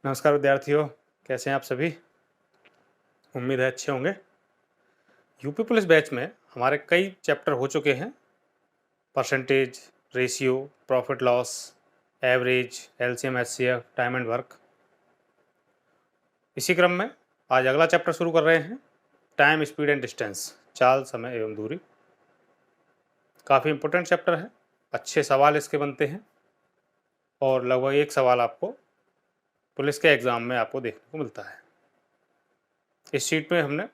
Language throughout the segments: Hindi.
नमस्कार विद्यार्थियों, कैसे हैं आप सभी। उम्मीद है अच्छे होंगे। यूपी पुलिस बैच में हमारे कई चैप्टर हो चुके हैं। Percentage, ratio, profit loss, average, LCM, HCF, time and work. इसी क्रम में आज अगला चैप्टर शुरू कर रहे हैं, टाइम, स्पीड एंड डिस्टेंस, चाल, समय एवं दूरी। काफ़ी इम्पोर्टेंट चैप्टर है, अच्छे सवाल इसके बनते हैं और लगभग एक सवाल आपको पुलिस के एग्ज़ाम में आपको देखने को मिलता है। इस शीट में हमने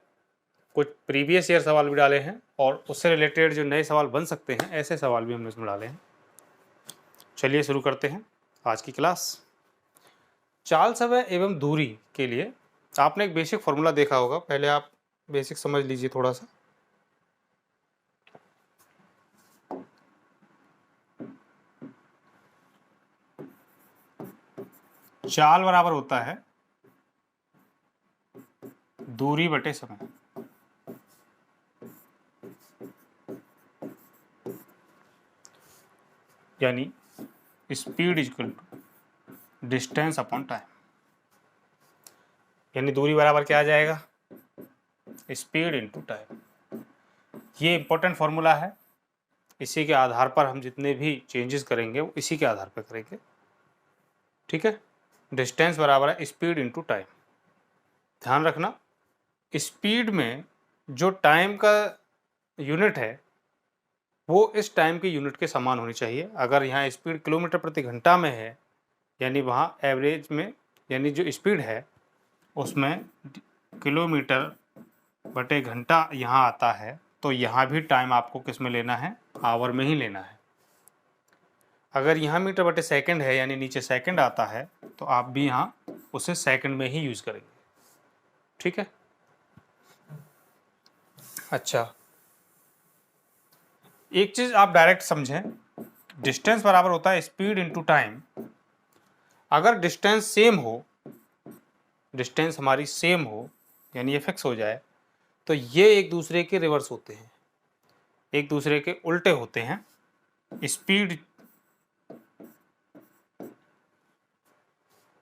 कुछ प्रीवियस ईयर सवाल भी डाले हैं और उससे रिलेटेड जो नए सवाल बन सकते हैं ऐसे सवाल भी हमने इसमें डाले हैं। चलिए शुरू करते हैं आज की क्लास। चाल, समय एवं दूरी के लिए आपने एक बेसिक फॉर्मूला देखा होगा, पहले आप बेसिक समझ लीजिए थोड़ा सा। चाल बराबर होता है दूरी बटे समय। यानी speed equal to distance upon time. यानी दूरी बराबर क्या आ जाएगा, स्पीड इनटू टाइम। ये इंपॉर्टेंट फॉर्मूला है, इसी के आधार पर हम जितने भी चेंजेस करेंगे वो इसी के आधार पर करेंगे। ठीक है, डिस्टेंस बराबर है स्पीड इनटू टाइम। ध्यान रखना, स्पीड में जो टाइम का यूनिट है वो इस टाइम के यूनिट के समान होनी चाहिए। अगर यहाँ स्पीड किलोमीटर प्रति घंटा में है, यानी वहाँ एवरेज में यानी जो स्पीड है उसमें किलोमीटर बटे घंटा यहाँ आता है, तो यहाँ भी टाइम आपको किस में लेना है, आवर में ही लेना है। अगर यहाँ मीटर बटे सेकंड है यानी नीचे सेकंड आता है, तो आप भी यहाँ उसे सेकंड में ही यूज करेंगे। ठीक है, अच्छा एक चीज आप डायरेक्ट समझें, डिस्टेंस बराबर होता है स्पीड इनटू टाइम। अगर डिस्टेंस सेम हो, डिस्टेंस हमारी सेम हो यानी ये फिक्स हो जाए, तो ये एक दूसरे के रिवर्स होते हैं, एक दूसरे के उल्टे होते हैं।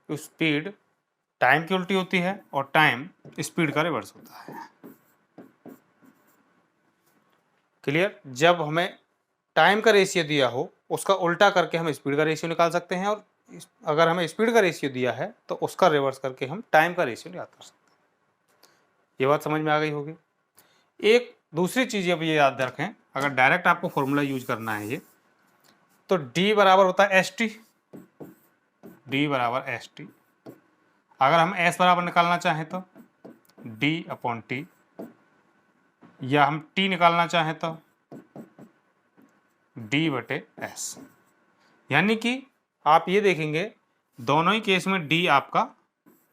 स्पीड टाइम की उल्टी होती है और टाइम स्पीड का रिवर्स होता है। क्लियर। जब हमें टाइम का रेशियो दिया हो उसका उल्टा करके हम स्पीड का रेशियो निकाल सकते हैं, और अगर हमें स्पीड का रेशियो दिया है तो उसका रिवर्स करके हम टाइम का रेशियो निकाल कर सकते हैं। ये बात समझ में आ गई होगी। एक दूसरी चीज अब ये याद रखें, अगर डायरेक्ट आपको फॉर्मूला यूज करना है ये, तो D बराबर होता है ST। D बराबर ST। अगर हम S बराबर निकालना चाहें तो D अपॉन T, या हम T निकालना चाहें तो D बटे S। यानी कि आप ये देखेंगे दोनों ही केस में D आपका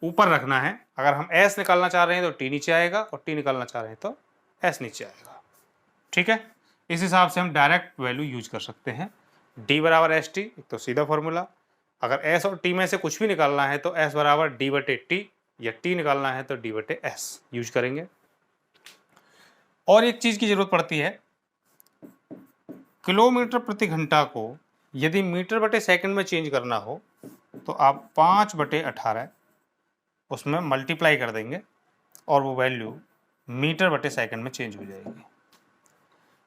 ऊपर रखना है। अगर हम S निकालना चाह रहे हैं तो T नीचे आएगा, और T निकालना चाह रहे हैं तो S नीचे आएगा। ठीक है, इस हिसाब से हम डायरेक्ट वैल्यू यूज कर सकते हैं। D बराबर ST, एक तो सीधा फॉर्मूला। अगर S और T में से कुछ भी निकालना है तो S बराबर D बटे T, या T निकालना है तो D बटे S यूज करेंगे। और एक चीज की जरूरत पड़ती है, किलोमीटर प्रति घंटा को यदि मीटर बटे सेकंड में चेंज करना हो तो आप 5/18 उसमें मल्टीप्लाई कर देंगे और वो वैल्यू मीटर बटे सेकंड में चेंज हो जाएगी।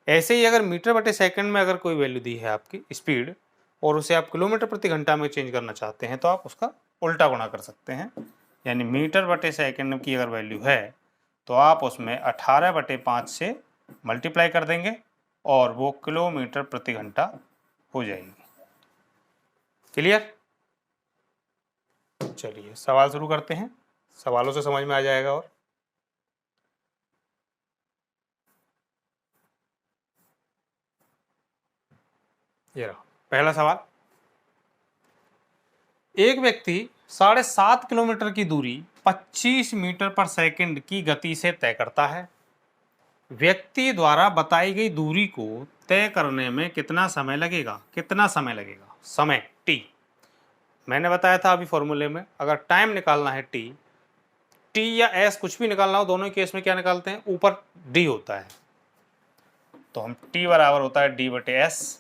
ऐसे ही अगर मीटर बटे सेकंड में अगर कोई वैल्यू दी है आपकी स्पीड, और उसे आप किलोमीटर प्रति घंटा में चेंज करना चाहते हैं, तो आप उसका उल्टा गुणा कर सकते हैं। यानी मीटर बटे सेकंड की अगर वैल्यू है तो आप उसमें 18/5 से मल्टीप्लाई कर देंगे और वो किलोमीटर प्रति घंटा हो जाएगी। क्लियर। चलिए सवाल शुरू करते हैं, सवालों से समझ में आ जाएगा। और ये रहा पहला सवाल। एक व्यक्ति 7.5 किलोमीटर की दूरी 25 मीटर पर सेकंड की गति से तय करता है। व्यक्ति द्वारा बताई गई दूरी को तय करने में कितना समय लगेगा, कितना समय लगेगा, समय T। मैंने बताया था अभी फॉर्मूले में, अगर टाइम निकालना है T या S कुछ भी निकालना हो, दोनों केस में क्या निकालते हैं, ऊपर D होता है, तो हम T बराबर होता है D बटे S।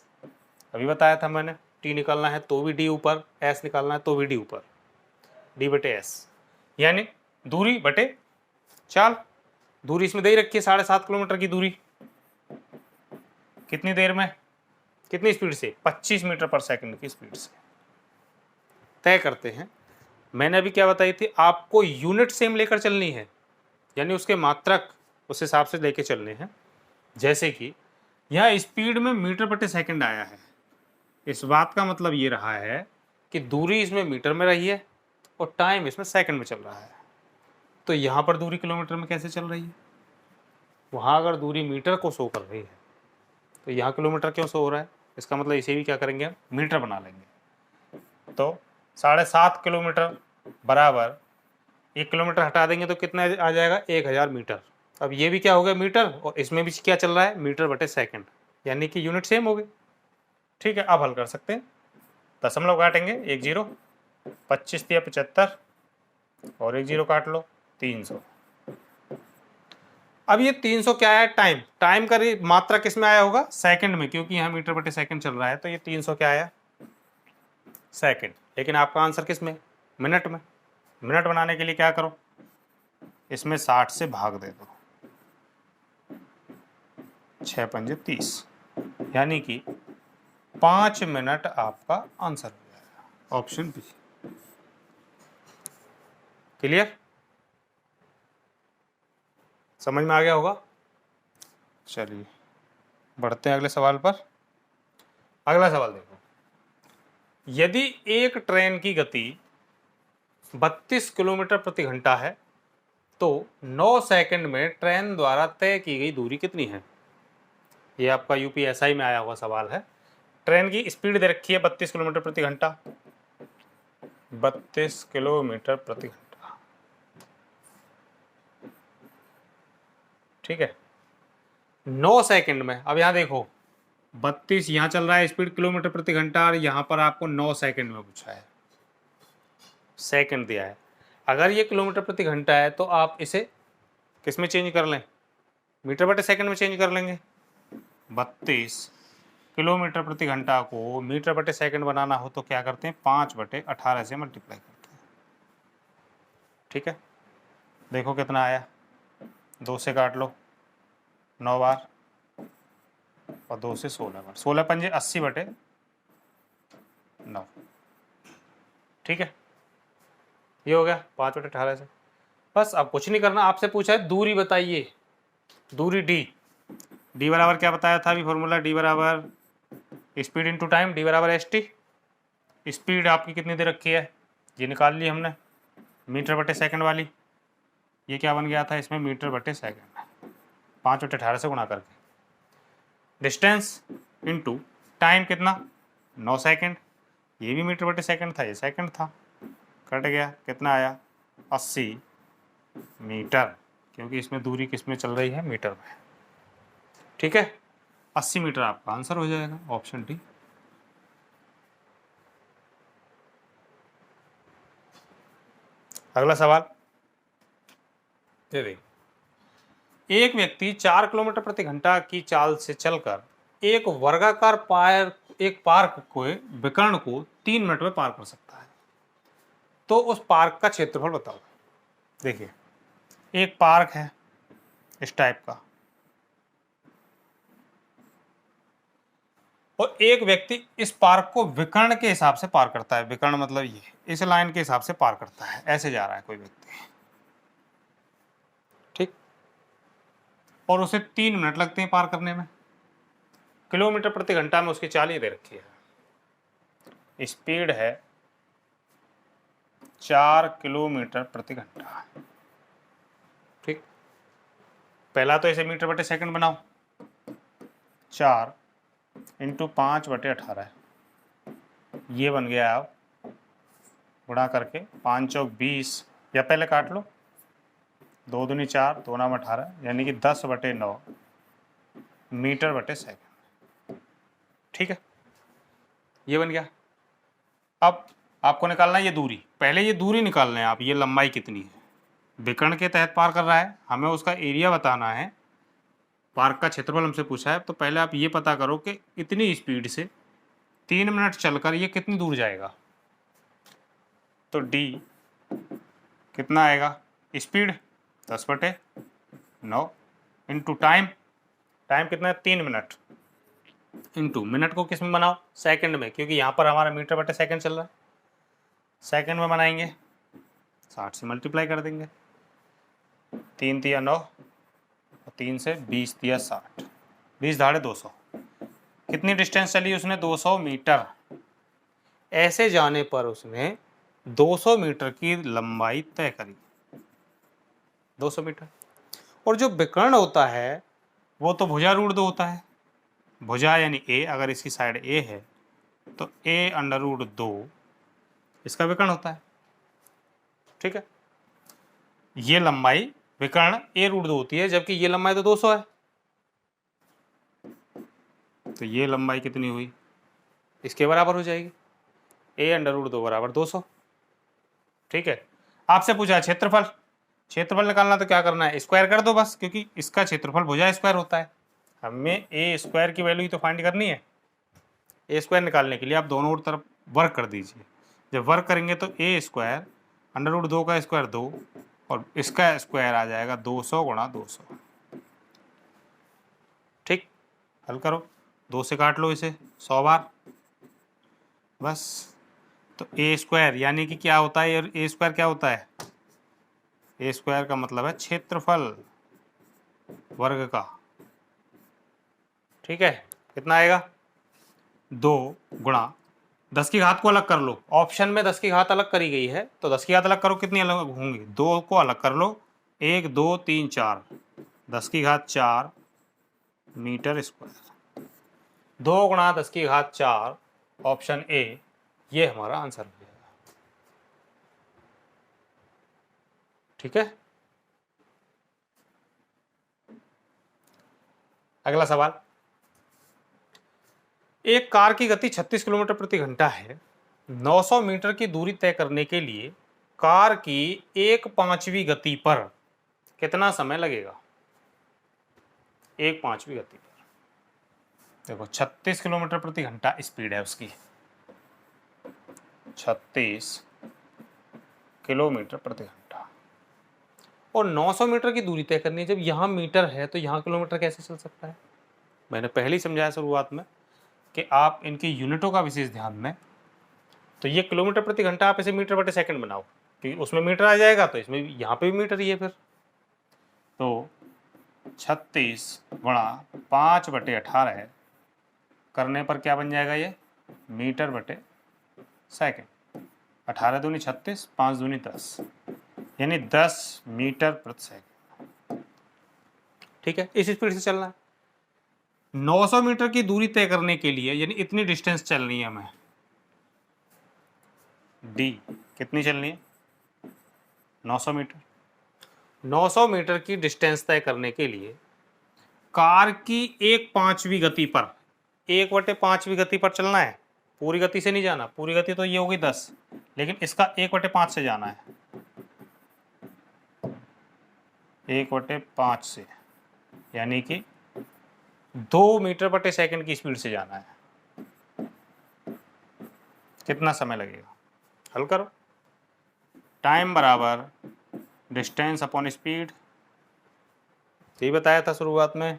अभी बताया था मैंने, T निकालना है तो भी D ऊपर, S निकालना है तो भी D ऊपर। डी बटे एस, यानी दूरी बटे चाल। दूरी इसमें दे ही रखी है 7.5 किलोमीटर की दूरी। कितनी देर में, कितनी स्पीड से, 25 मीटर पर सेकंड की स्पीड से तय करते हैं। मैंने अभी क्या बताई थी, आपको यूनिट सेम लेकर चलनी है, यानी उसके मात्रक उस हिसाब से लेके चलने हैं। जैसे कि यहाँ स्पीड में मीटर बटे सेकंड आया है, इस बात का मतलब ये रहा है कि दूरी इसमें मीटर में रही है और टाइम इसमें सेकंड में चल रहा है। तो यहाँ पर दूरी किलोमीटर में कैसे चल रही है, वहाँ अगर दूरी मीटर को शो कर रही है तो यहाँ किलोमीटर क्यों शो हो रहा है। इसका मतलब इसे भी क्या करेंगे हम, मीटर बना लेंगे। तो 7.5 किलोमीटर बराबर 1 किलोमीटर हटा देंगे तो कितना आ जाएगा, 1000 मीटर। अब ये भी क्या हो गया, मीटर, और इसमें भी क्या चल रहा है, मीटर बटे सेकंड, यानी कि यूनिट सेम हो गई। ठीक है, अब हल कर सकते हैं। दशमलव काटेंगे, 1 0, 25 दिया 75 और 1 0 काट लो, 300। अब ये 300 क्या आया, टाइम। टाइम का मात्रा किस में आया होगा, सेकंड में, क्योंकि यहाँ मीटर बटे सेकंड चल रहा है। तो ये 300 क्या आया, सेकंड। लेकिन आपका आंसर किस में, मिनट में। मिनट बनाने के लिए क्या करो, इसमें 60 से भाग दे दो, 6 पंजे 30, यानी कि 5 मिनट आपका आंसर हो जाएगा, ऑप्शन बी। क्लियर, समझ में आ गया होगा। चलिए बढ़ते हैं अगले सवाल पर। अगला सवाल देखो, यदि एक ट्रेन की गति 32 किलोमीटर प्रति घंटा है तो 9 सेकंड में ट्रेन द्वारा तय की गई दूरी कितनी है। ये आपका यूपीएसआई में आया हुआ सवाल है। ट्रेन की स्पीड दे रखी है 32 किलोमीटर प्रति घंटा, 32 किलोमीटर प्रति घंटा, ठीक है, 9 सेकंड में। अब यहाँ देखो 32 यहाँ चल रहा है स्पीड किलोमीटर प्रति घंटा, और यहाँ पर आपको 9 सेकंड में पूछा है, सेकंड दिया है। अगर ये किलोमीटर प्रति घंटा है तो आप इसे किस में चेंज कर लें, मीटर बटे सेकंड में चेंज कर लेंगे। 32 किलोमीटर प्रति घंटा को मीटर बटे सेकंड बनाना हो तो क्या करते हैं, 5/18 से मल्टीप्लाई करते हैं। ठीक है, देखो कितना आया, 2 से काट लो 9 बार और 2 से 16 बार, 16 पंजे 80/9। ठीक है, ये हो गया 5/18 से। बस अब कुछ नहीं करना, आपसे पूछा है दूरी बताइए, दूरी डी बराबर क्या बताया था अभी फॉर्मूला, डी बराबर स्पीड इंटू टाइम, डी बराबर ST। स्पीड आपकी कितनी दे रखी है, ये निकाल ली हमने, मीटर बटे सेकंड वाली। ये क्या बन गया था इसमें, मीटर बटे सेकंड, 5/18 से गुणा करके। डिस्टेंस इंटू टाइम कितना, 9 सेकंड, ये भी मीटर बटे सेकंड था, ये सेकंड था, कट गया, कितना आया, 80 मीटर, क्योंकि इसमें दूरी किस में चल रही है, मीटर में। ठीक है, 80 मीटर आपका आंसर हो जाएगा, ऑप्शन डी। अगला सवाल ये देख, एक व्यक्ति 4 किलोमीटर प्रति घंटा की चाल से चलकर एक वर्गाकार पार्क को विकर्ण को 3 मिनट में पार कर सकता है, तो उस पार्क का क्षेत्रफल बताओ। देखिए एक पार्क है इस टाइप का, और एक व्यक्ति इस पार्क को विकर्ण के हिसाब से पार करता है। विकर्ण मतलब ये इस लाइन के हिसाब से पार करता है, ऐसे जा रहा है कोई व्यक्ति, ठीक, और उसे 3 मिनट लगते हैं पार करने में। किलोमीटर प्रति घंटा में उसकी चाल ये दे रखी है, स्पीड है 4 किलोमीटर प्रति घंटा। ठीक, पहला तो इसे मीटर बटे सेकंड बनाओ, 4 इंटू 5/18, ये बन गया, आप गुणा करके 5 चौक 20, या पहले काट लो, 2 दूनी 4, 2 नाम 18, यानी कि 10/9 मीटर बटे सेकंड। ठीक है, ये बन गया। अब आपको निकालना है ये दूरी, पहले ये दूरी निकालना है आप, ये लंबाई कितनी है, विकर्ण के तहत पार कर रहा है, हमें उसका एरिया बताना है, पार्क का क्षेत्रफल हमसे पूछा है। तो पहले आप ये पता करो कि इतनी स्पीड से 3 मिनट चलकर ये कितनी दूर जाएगा। तो डी कितना आएगा, स्पीड 10/9 इंटू टाइम, टाइम कितना है 3 मिनट, इंटू मिनट को किस में बनाओ, सेकंड में, क्योंकि यहाँ पर हमारा मीटर बटे सेकंड चल रहा है, सेकंड में बनाएंगे 60 से मल्टीप्लाई कर देंगे, 3 तिया 9 और 3 से 20 तिया 60, 20 धाड़े 200। कितनी डिस्टेंस चली उसने, 200 मीटर। ऐसे जाने पर उसने 200 मीटर की लंबाई तय करी, 200 मीटर। और जो विकर्ण होता है वो तो भुजा रूट 2 होता है, भुजा यानी ए, अगर इसकी साइड ए है तो ए अंडर रूट 2 इसका विकर्ण होता है, ठीक है। ये लंबाई विकर्ण ए रूट 2 होती है, जबकि ये लंबाई तो 200 है, तो ये लंबाई कितनी हुई, इसके बराबर हो जाएगी, ए अंडर रूट 2 बराबर 200, ठीक है। आपसे पूछा क्षेत्रफल, क्षेत्रफल निकालना तो क्या करना है, स्क्वायर कर दो बस, क्योंकि इसका क्षेत्रफल भुजा स्क्वायर होता है, हमें ए स्क्वायर की वैल्यू ही तो फाइंड करनी है। ए स्क्वायर निकालने के लिए आप दोनों तरफ वर्क कर दीजिए, जब वर्क करेंगे तो ए स्क्वायर अंडर रूट 2 का स्क्वायर 2 और इसका स्क्वायर आ जाएगा 200 गुणा 200, ठीक। हल करो, 2 से काट लो इसे 100 बार बस। तो ए स्क्वायर यानी कि क्या होता है, ए स्क्वायर क्या होता है, ए स्क्वायर का मतलब है क्षेत्रफल वर्ग का, ठीक है। कितना आएगा, 2 गुणा 10 की घात को अलग कर लो, ऑप्शन में 10 की घात अलग करी गई है, तो 10 की घात अलग करो, कितनी अलग होंगी, 2 को अलग कर लो, 1 2 3 4, 10 की घात 4 मीटर स्क्वायर, 2 गुणा 10 की घात 4, ऑप्शन ए, ये हमारा आंसर हो जाएगा, ठीक है। अगला सवाल, एक कार की गति 36 किलोमीटर प्रति घंटा है, 900 मीटर की दूरी तय करने के लिए कार की 1/5वीं गति पर कितना समय लगेगा, 1/5वीं गति पर, देखो 36 किलोमीटर प्रति घंटा स्पीड है उसकी, 36 किलोमीटर प्रति घंटा, और 900 मीटर की दूरी तय करनी है। जब यहाँ मीटर है तो यहाँ किलोमीटर कैसे चल सकता है, मैंने पहले ही समझाया शुरुआत में कि आप इनकी यूनिटों का विशेष ध्यान दें। तो ये किलोमीटर प्रति घंटा, आप इसे मीटर बटे सेकंड बनाओ, क्योंकि उसमें मीटर आ जाएगा तो इसमें यहाँ पे भी मीटर ही है फिर। तो 36 गुणा 5/18 करने पर क्या बन जाएगा, ये मीटर बटे सेकंड, 18 दूनी 36, 5 दूनी 10, यानी 10 मीटर प्रति सेकंड, ठीक है। इस स्पीड से चलना है। 900 मीटर की दूरी तय करने के लिए यानी इतनी डिस्टेंस चलनी है हमें, डी कितनी चलनी है, 900 मीटर। 900 मीटर की डिस्टेंस तय करने के लिए कार की 1/5वीं गति पर, 1/5वीं गति पर चलना है, पूरी गति से नहीं जाना, पूरी गति तो ये होगी 10, लेकिन इसका 1/5 से जाना है, 1/5 से, यानी कि 2 मीटर बटे सेकंड की स्पीड से जाना है। कितना समय लगेगा, हल करो, टाइम बराबर डिस्टेंस अपॉन स्पीड, यही बताया था शुरुआत में,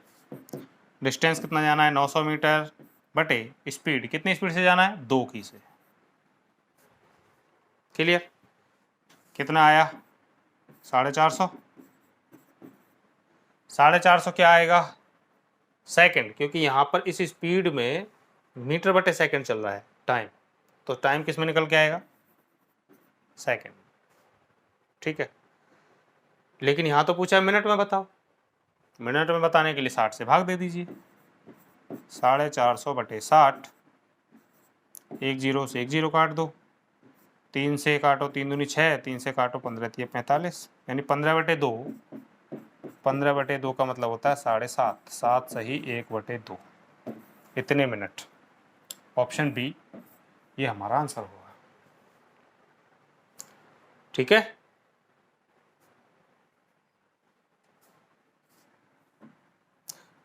डिस्टेंस कितना जाना है 900 मीटर बटे स्पीड, कितनी स्पीड से जाना है 2 की से, क्लियर। कितना आया 450, 450 क्या आएगा सेकंड, क्योंकि यहाँ पर इस स्पीड में मीटर बटे सेकंड चल रहा है टाइम, तो टाइम किस में निकल के आएगा, सेकंड, ठीक है। लेकिन यहाँ तो पूछा है मिनट में बताओ, मिनट में बताने के लिए 60 से भाग दे दीजिए, 450/60, 1 0 से 1 0 काट दो, 3 से काटो 3 दूनी 6, 3 से काटो 15 तिया 45, यानी 15/2, 15/2 का मतलब होता है 7.5, 7 सही 1/2, इतने मिनट, ऑप्शन बी ये हमारा आंसर होगा, ठीक है।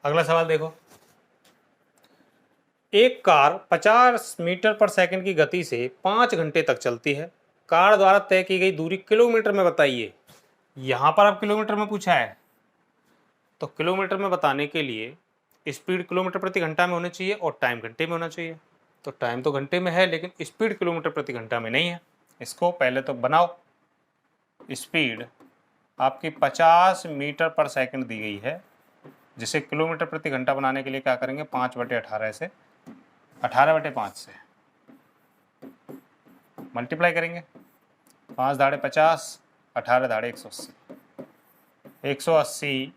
अगला सवाल देखो, एक कार 50 मीटर पर सेकंड की गति से 5 घंटे तक चलती है, कार द्वारा तय की गई दूरी किलोमीटर में बताइए। यहाँ पर अब किलोमीटर में पूछा है, तो किलोमीटर में बताने के लिए स्पीड किलोमीटर प्रति घंटा में होनी चाहिए और टाइम घंटे में होना चाहिए। तो टाइम तो घंटे में है लेकिन स्पीड किलोमीटर प्रति घंटा में नहीं है। इसको पहले तो बनाओ। स्पीड आपकी 50 मीटर पर सेकंड दी गई है, जिसे किलोमीटर प्रति घंटा बनाने के लिए क्या करेंगे, 5/18 से 18/5 से मल्टीप्लाई करेंगे। 5 दाड़े 50, 18 दाड़े 180, 180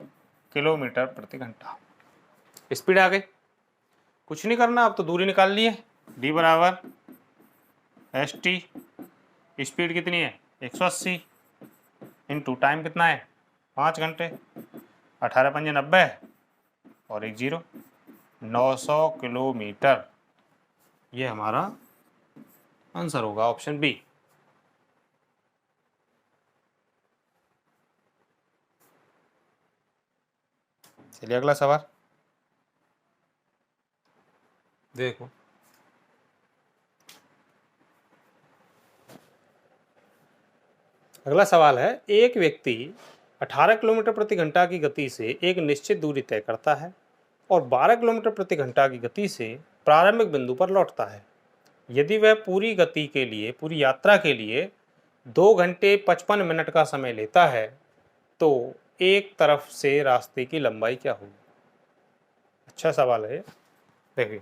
किलोमीटर प्रति घंटा स्पीड आ गई। कुछ नहीं करना, अब तो दूरी निकाल ली है। d बराबर एस टी, स्पीड कितनी है 180 इंटू टाइम कितना है 5 घंटे, 18 पंजे 90 और 1 0, 900 किलोमीटर। ये हमारा आंसर होगा ऑप्शन बी। चलिए अगला सवाल देखो। अगला सवाल है, एक व्यक्ति 18 किलोमीटर प्रति घंटा की गति से एक निश्चित दूरी तय करता है और 12 किलोमीटर प्रति घंटा की गति से प्रारंभिक बिंदु पर लौटता है। यदि वह पूरी गति के लिए, पूरी यात्रा के लिए 2 घंटे 55 मिनट का समय लेता है तो एक तरफ से रास्ते की लंबाई क्या होगी? अच्छा सवाल है। देखिए,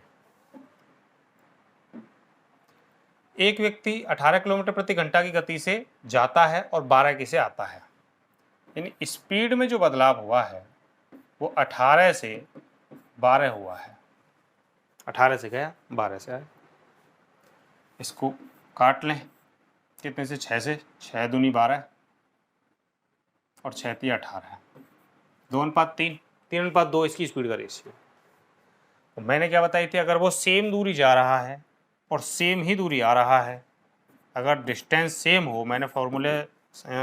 एक व्यक्ति 18 किलोमीटर प्रति घंटा की गति से जाता है और 12 की से आता है, यानी स्पीड में जो बदलाव हुआ है वो 18 से 12 हुआ है। 18 से गया, 12 से आया। इसको काट लें, कितने से, 6 से, 6 दूनी 12 और 6 × 18, 2:3, 3:2 इसकी स्पीड का रेशियो। तो मैंने क्या बताई थी, अगर वो सेम दूरी जा रहा है और सेम ही दूरी आ रहा है, अगर डिस्टेंस सेम हो, मैंने फॉर्मूले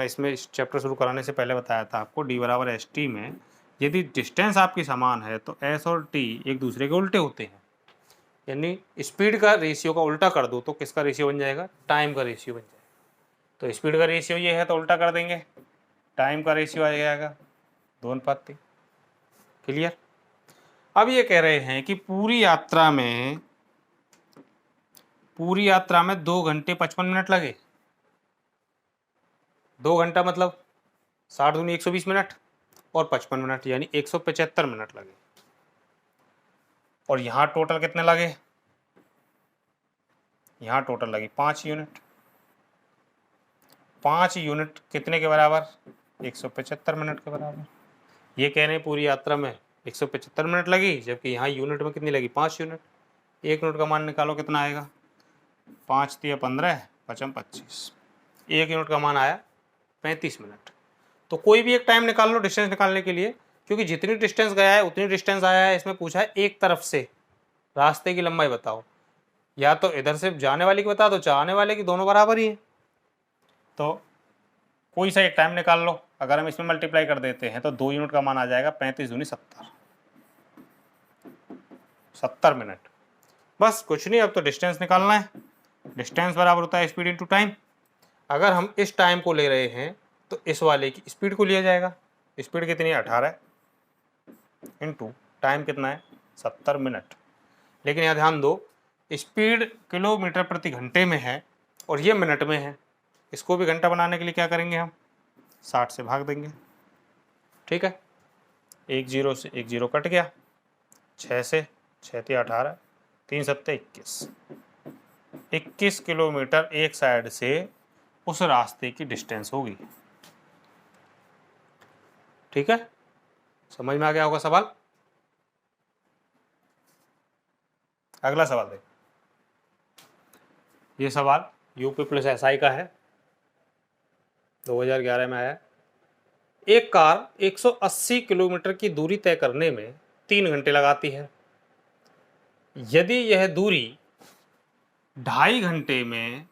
इसमें इस चैप्टर शुरू कराने से पहले बताया था आपको, d बराबर एस टी में यदि डिस्टेंस आपकी समान है तो s और t एक दूसरे के उल्टे होते हैं, यानी स्पीड का रेशियो का उल्टा कर दो तो किसका रेशियो बन जाएगा, टाइम का रेशियो बन जाएगा। तो स्पीड का रेशियो ये है तो उल्टा कर देंगे, टाइम का रेशियो आ जाएगा 2:3। क्लियर। अब ये कह रहे हैं कि पूरी यात्रा में 2 घंटे 55 मिनट लगे। 2 घंटा मतलब 60 दूनी 120 मिनट और 55 मिनट यानी 175 मिनट लगे। और यहाँ टोटल कितने लगे, यहाँ टोटल लगी 5 यूनिट। 5 यूनिट कितने के बराबर, 175 मिनट के बराबर। ये कह रहे हैं पूरी यात्रा में 175 मिनट लगी, जबकि यहाँ यूनिट में कितनी लगी, 5 यूनिट। 1 यूनिट का मान निकालो कितना आएगा, 5 × 15, 5 × 25। 1 यूनिट का मान आया 35 मिनट। तो कोई भी एक टाइम निकाल लो डिस्टेंस निकालने के लिए, क्योंकि जितनी डिस्टेंस गया है उतनी डिस्टेंस आया है। इसमें पूछा है एक तरफ से रास्ते की लंबाई बताओ, या तो इधर से जाने वाले की बता दो, जाने वाले की, दोनों बराबर ही है। तो कोई सा एक टाइम निकाल लो। अगर हम इसमें मल्टीप्लाई कर देते हैं तो 2 यूनिट का मान आ जाएगा 35 दूनी 70, 70 मिनट। बस कुछ नहीं, अब तो डिस्टेंस निकालना है। डिस्टेंस बराबर होता है स्पीड इंटू टाइम। अगर हम इस टाइम को ले रहे हैं तो इस वाले की स्पीड को लिया जाएगा। स्पीड कितनी है 18 इंटू टाइम कितना है 70 मिनट। लेकिन यहाँ ध्यान दो, स्पीड किलोमीटर प्रति घंटे में है और ये मिनट में है। इसको भी घंटा बनाने के लिए क्या करेंगे, हम 60 से भाग देंगे। ठीक है, 1 0 से 1 0 कट गया, 6 से 6 × 18, 3 7 21। 21 किलोमीटर एक साइड से उस रास्ते की डिस्टेंस होगी। ठीक है, समझ में आ गया होगा सवाल। अगला सवाल देखो। ये सवाल यूपी प्लस एसआई का है, 2011 में आया। एक कार 180 किलोमीटर की दूरी तय करने में 3 घंटे लगाती है। यदि यह दूरी 2.5 घंटे में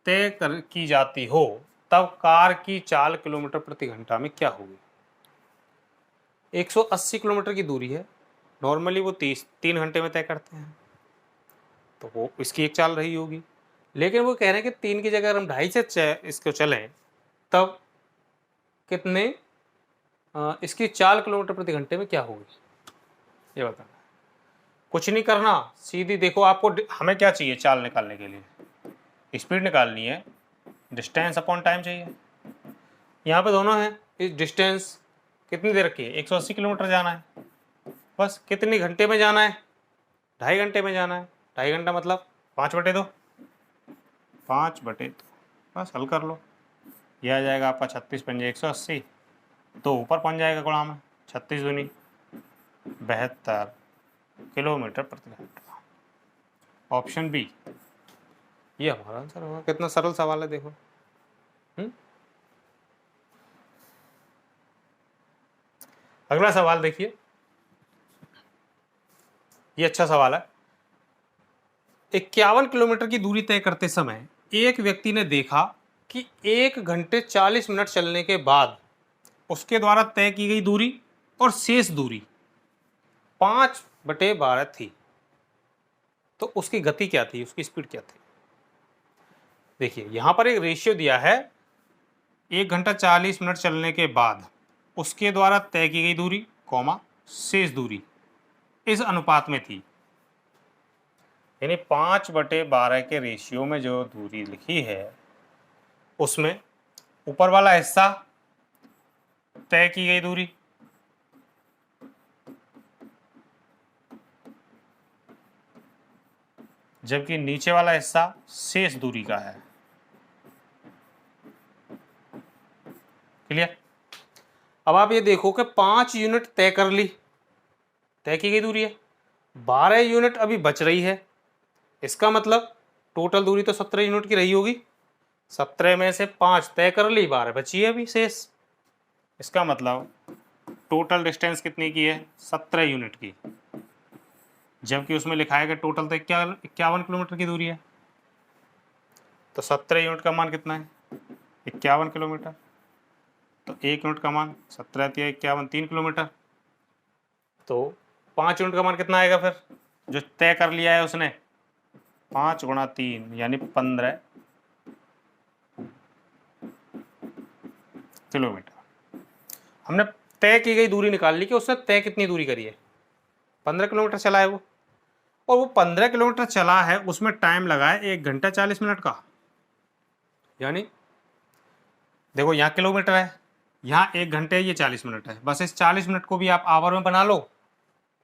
तय की जाती हो तब कार की चाल किलोमीटर प्रति घंटा में क्या होगी। 180 किलोमीटर की दूरी है, नॉर्मली वो 3 घंटे में तय करते हैं, तो वो इसकी एक चाल रही होगी। लेकिन वो कह रहे हैं कि 3 की जगह अगर हम 2.5 से इसको चलें तब कितने इसकी 4 किलोमीटर प्रति घंटे में क्या होगी, ये बताना। कुछ नहीं करना, सीधी देखो आपको हमें क्या चाहिए चाल निकालने के लिए, स्पीड निकालनी है, डिस्टेंस अपॉन टाइम चाहिए। यहाँ पे दोनों हैं, इस डिस्टेंस कितनी देर रखी है, 180 किलोमीटर जाना है, बस कितने घंटे में जाना है, 2.5 घंटे में जाना है। 2.5 घंटा मतलब 5/2, 5/2, बस हल कर लो। यह आ जाएगा आपका 36 पंजे 180, तो ऊपर पहुँच जाएगा गुणा में, 36 दूनी 72 किलोमीटर प्रति घंटा। ऑप्शन बी ये हमारा आंसर होगा। कितना सरल सवाल है देखो। अगला सवाल देखिए, ये अच्छा सवाल है। 51 किलोमीटर की दूरी तय करते समय एक व्यक्ति ने देखा कि 1 घंटे 40 मिनट चलने के बाद उसके द्वारा तय की गई दूरी और शेष दूरी 5/12 थी, तो उसकी गति क्या थी, उसकी स्पीड क्या थी। देखिए यहां पर एक रेशियो दिया है, 1 घंटा 40 मिनट चलने के बाद उसके द्वारा तय की गई दूरी कॉमा शेष दूरी इस अनुपात में थी, यानी 5/12 के रेशियो में जो दूरी लिखी है उसमें ऊपर वाला हिस्सा तय की गई दूरी, जबकि नीचे वाला हिस्सा शेष दूरी का है। क्लियर। अब आप ये देखो कि 5 यूनिट तय कर ली, तय की गई दूरी है, 12 यूनिट अभी बच रही है, इसका मतलब टोटल दूरी तो 17 यूनिट की रही होगी, 17 में से 5 तय कर ली, 12 बची है अभी शेष, इसका मतलब टोटल डिस्टेंस कितनी की है, 17 यूनिट की, जबकि उसमें लिखा है कि टोटल तो 51 किलोमीटर की दूरी है। तो 17 यूनिट का मान कितना है, 51 किलोमीटर, तो 1 यूनिट का मान 17 × 51 3 किलोमीटर, तो 5 यूनिट का मान कितना आएगा फिर जो तय कर लिया है उसने, 5 × 3 यानी 15 किलोमीटर। हमने तय की गई दूरी निकाल ली कि उसने तय कितनी दूरी करी है, 15 किलोमीटर चला है वो, और वो 15 किलोमीटर चला है उसमें टाइम लगा है 1 घंटा 40 मिनट का, यानी देखो यहाँ किलोमीटर है, यहाँ 1 घंटे ये 40 मिनट है, बस इस 40 मिनट को भी आप आवर में बना लो,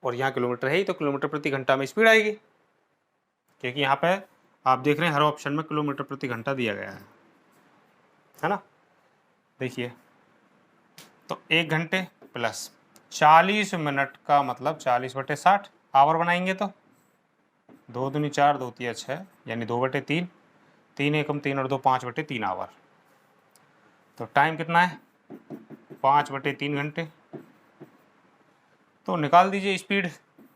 और यहाँ किलोमीटर है ही तो किलोमीटर प्रति घंटा में स्पीड आएगी, क्योंकि यहाँ पे आप देख रहे हैं हर ऑप्शन में किलोमीटर प्रति घंटा दिया गया है ना। देखिए तो 1 घंटे प्लस 40 मिनट का मतलब 40/60 आवर बनाएंगे, तो 2 दूनी 4 2 तिया 6 यानी 2/3, 3 एकम 3 और 2 5/3 आवर। तो टाइम कितना है 5/3 घंटे। तो निकाल दीजिए स्पीड,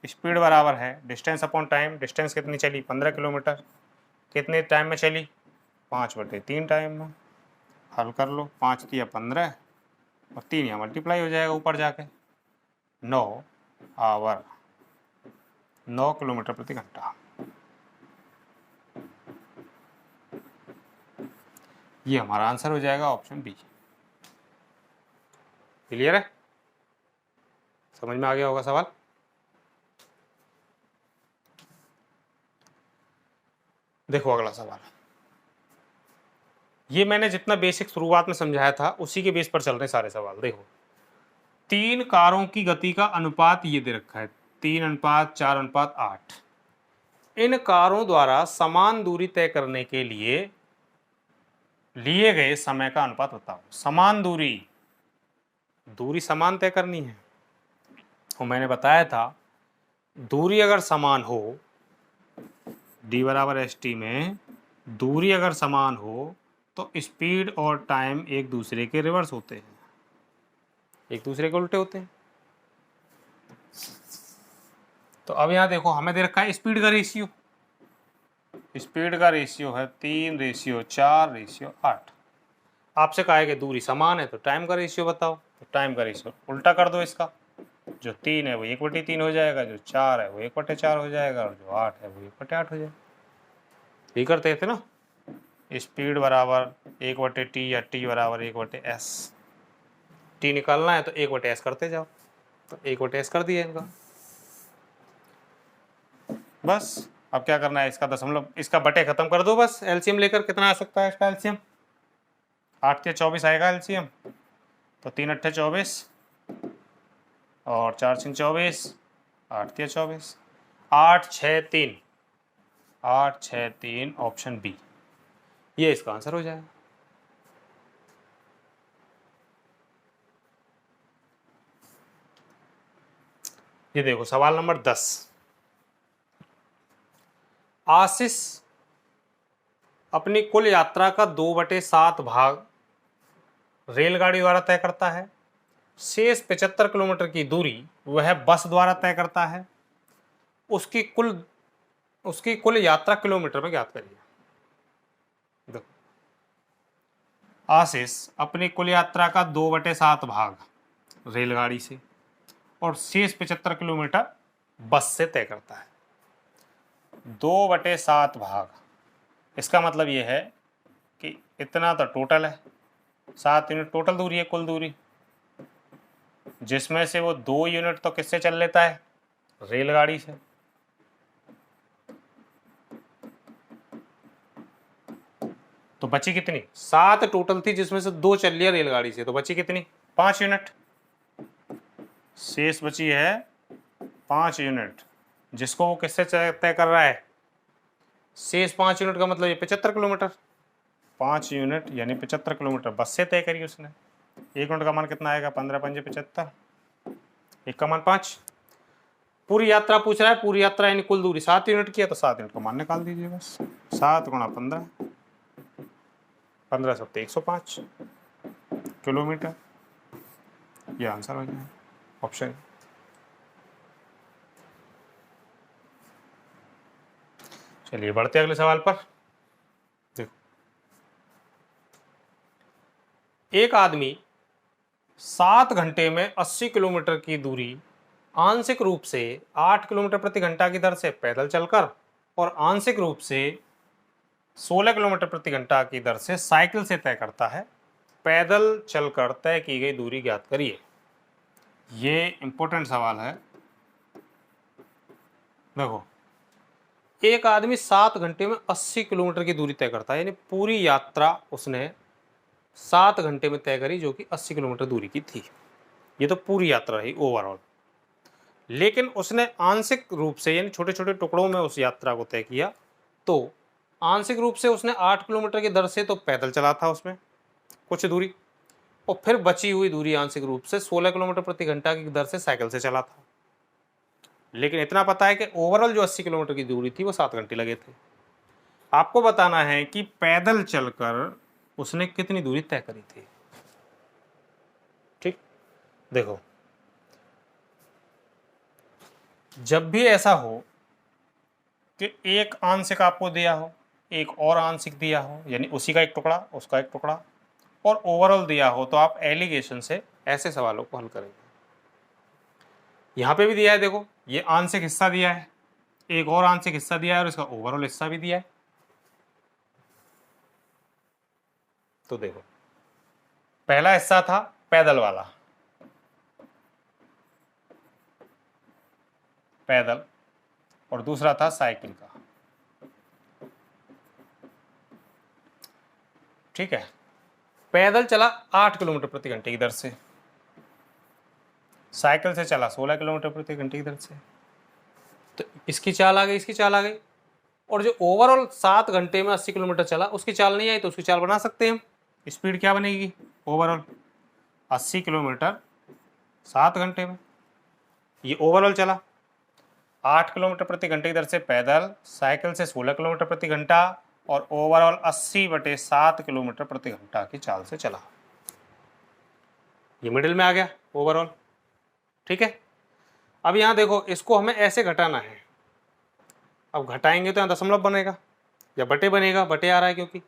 स्पीड बराबर है डिस्टेंस अपॉन टाइम, डिस्टेंस कितनी चली 15 किलोमीटर, कितने टाइम में चली 5/3 टाइम में, हल कर लो, 5 × 15 और 3 यहाँ मल्टीप्लाई हो जाएगा ऊपर जाके, 9 आवर, 9 किलोमीटर प्रति घंटा। ये हमारा आंसर हो जाएगा ऑप्शन बी। क्लियर है, समझ में आ गया होगा सवाल। देखो अगला सवाल, ये मैंने जितना बेसिक शुरुआत में समझाया था उसी के बेस पर चल रहे सारे सवाल। देखो 3 कारों की गति का अनुपात ये दे रखा है 3:4:8। इन कारों द्वारा समान दूरी तय करने के लिए लिए गए समय का अनुपात बताओ। समान दूरी, दूरी समान तय करनी है, और मैंने बताया था दूरी अगर समान हो, d = st में दूरी अगर समान हो तो स्पीड और टाइम एक दूसरे के रिवर्स होते हैं, एक दूसरे के उल्टे होते हैं। तो अब यहाँ देखो हमें दे रखा है स्पीड का रेशियो, स्पीड का रेशियो है 3:4:8। आपसे कहा है कि दूरी समान है तो टाइम का रेशियो बताओ, तो टाइम का रेशियो उल्टा कर दो, इसका जो 3 है वो 1/3 हो जाएगा, जो 4 है वो 1/4 हो जाएगा, और जो 8 है वो 1/8 हो जाएगा। यही करते थे ना, स्पीड बराबर 1/t या t बराबर 1/s। t निकालना है तो 1/s करते जाओ, तो 1/s कर दिया इनका। बस अब क्या करना है, इसका दशमलव, इसका बटे खत्म कर दो बस। एलसीएम लेकर कितना आ सकता है इसका एलसीएम? 8 या 24 आएगा एलसीएम, तो 3 अट्ठे 24 और 4 6 24, 8 या 24, 8 6 3, 8 6 3 ऑप्शन बी, ये इसका आंसर हो जाएगा। ये देखो सवाल नंबर 10। आशीष अपनी कुल यात्रा का 2/7 भाग रेलगाड़ी द्वारा तय करता है। शेष 75 किलोमीटर की दूरी वह बस द्वारा तय करता है। उसकी कुल यात्रा किलोमीटर में ज्ञात करिए। देखो, आशीष अपनी कुल यात्रा का 2/7 भाग रेलगाड़ी से और शेष 75 किलोमीटर बस से तय करता है। 2/7 भाग, इसका मतलब ये है कि इतना तो टोटल है, 7 यूनिट टोटल दूरी है, कुल दूरी, जिसमें से वो 2 यूनिट तो किससे चल लेता है? रेलगाड़ी से। तो बची कितनी? 7 टोटल थी, जिसमें से 2 चल लिया रेलगाड़ी से, तो बची कितनी? 5 यूनिट। शेष बची है 5 यूनिट, जिसको वो किससे तय कर रहा है? शेष 5 यूनिट का मतलब ये 75 किलोमीटर। 5 यूनिट यानी 75 किलोमीटर बस से तय करी उसने। 1 यूनिट का मान कितना आएगा? 15 पंजे 75, 1 का मान 5। पूरी यात्रा पूछ रहा है, पूरी यात्रा यानी कुल दूरी 7 यूनिट की है, तो 7 यूनिट का मान निकाल दीजिए बस। 7 गुणा 15, 15 सप्ते 105 किलोमीटर, ये आंसर हो जाएगा ऑप्शन। चलिए बढ़ते अगले सवाल पर। देखो, एक आदमी 7 घंटे में 80 किलोमीटर की दूरी आंशिक रूप से 8 किलोमीटर प्रति घंटा की दर से पैदल चलकर और आंशिक रूप से 16 किलोमीटर प्रति घंटा की दर से साइकिल से तय करता है। पैदल चलकर तय की गई दूरी ज्ञात करिए। ये इंपॉर्टेंट सवाल है। देखो, एक आदमी 7 घंटे में 80 किलोमीटर की दूरी तय करता है, यानी पूरी यात्रा उसने 7 घंटे में तय करी, जो कि 80 किलोमीटर दूरी की थी। ये तो पूरी यात्रा रही ओवरऑल। लेकिन उसने आंशिक रूप से यानी छोटे छोटे टुकड़ों में उस यात्रा को तय किया। तो आंशिक रूप से उसने 8 किलोमीटर की दर से तो पैदल चला था उसमें कुछ दूरी, और फिर बची हुई दूरी आंशिक रूप से 16 किलोमीटर प्रति घंटा की दर से साइकिल से चला था। लेकिन इतना पता है कि ओवरऑल जो 80 किलोमीटर की दूरी थी वो 7 घंटे लगे थे। आपको बताना है कि पैदल चलकर उसने कितनी दूरी तय करी थी। ठीक, देखो, जब भी ऐसा हो कि एक आंशिक आपको दिया हो, एक और आंशिक दिया हो, यानी उसी का एक टुकड़ा उसका एक टुकड़ा, और ओवरऑल दिया हो, तो आप एलिगेशन से ऐसे सवालों को हल करेंगे। यहां पे भी दिया है, देखो, ये आंशिक हिस्सा दिया है, एक और आंशिक हिस्सा दिया है, और इसका ओवरऑल हिस्सा भी दिया है। तो देखो, पहला हिस्सा था पैदल वाला, पैदल, और दूसरा था साइकिल का। ठीक है, पैदल चला 8 किलोमीटर प्रति घंटे की दर से, साइकिल से चला 16 किलोमीटर प्रति घंटे की दर से। तो इसकी चाल आ गई, इसकी चाल आ गई, और जो ओवरऑल 7 घंटे में 80 किलोमीटर चला उसकी चाल नहीं आई, तो उसकी चाल बना सकते हैं हम। स्पीड क्या बनेगी? ओवरऑल 80 किलोमीटर 7 घंटे में, ये ओवरऑल चला 8 किलोमीटर प्रति घंटे की दर से पैदल, साइकिल से 16 किलोमीटर प्रति घंटा, और ओवरऑल 80/7 किलोमीटर प्रति घंटा की चाल से चला। ये मिडिल में आ गया ओवरऑल। ठीक है, अब यहां देखो, इसको हमें ऐसे घटाना है। अब घटाएंगे तो यहां दशमलव बनेगा या बटे बनेगा, बटे आ रहा है, क्योंकि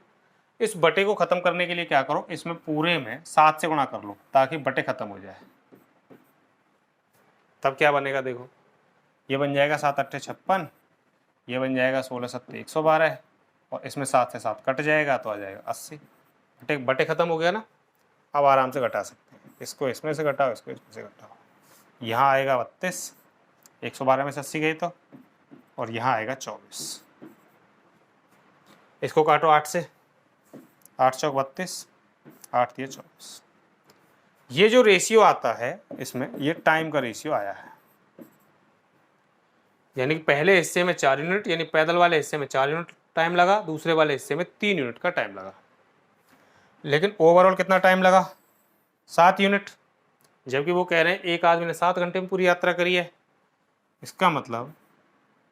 इस बटे को खत्म करने के लिए क्या करो, इसमें पूरे में 7 से गुणा कर लो ताकि बटे खत्म हो जाए। तब क्या बनेगा, देखो, ये बन जाएगा 7 अट्ठे 56, ये बन जाएगा 16 सत्ते 112, और इसमें 7 से 7 कट जाएगा तो आ जाएगा 80। बटे बटे खत्म हो गया ना, अब आराम से घटा सकते हैं। इसको इसमें से घटाओ, इसको इसमें से घटाओ। यहाँ आएगा 32, 112 में से 80 गई तो, और यहाँ आएगा 24। इसको काटो 8 से, 8 चौक 32, 8 दिए 24। ये जो रेशियो आता है इसमें, ये टाइम का रेशियो आया है। यानी कि पहले हिस्से में 4 यूनिट, यानी पैदल वाले हिस्से में 4 यूनिट टाइम लगा, दूसरे वाले हिस्से में 3 यूनिट का टाइम लगा। लेकिन ओवरऑल कितना टाइम लगा? 7 यूनिट। जबकि वो कह रहे हैं एक आदमी ने 7 घंटे में पूरी यात्रा करी है। इसका मतलब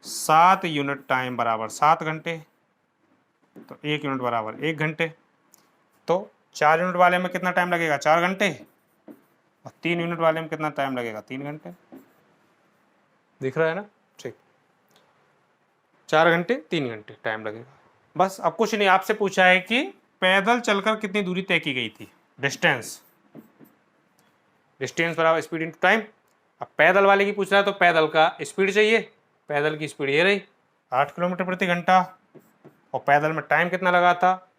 7 यूनिट टाइम बराबर 7 घंटे, तो 1 यूनिट बराबर 1 घंटे। तो 4 यूनिट वाले में कितना टाइम लगेगा? 4 घंटे। और 3 यूनिट वाले में कितना टाइम लगेगा? 3 घंटे। दिख रहा है ना? ठीक, 4 घंटे 3 घंटे टाइम लगेगा। बस, अब कुछ नहीं, आपसे पूछा है कि पैदल चलकर कितनी दूरी तय की गई थी, डिस्टेंस। डिस्टेंस बराबर स्पीड इनटू टाइम। अब पैदल वाले की पूछ रहा है तो पैदल का स्पीड चाहिए। पैदल की स्पीड ये रही 8 किलोमीटर प्रति घंटा, और पैदल में टाइम कितना लगा था?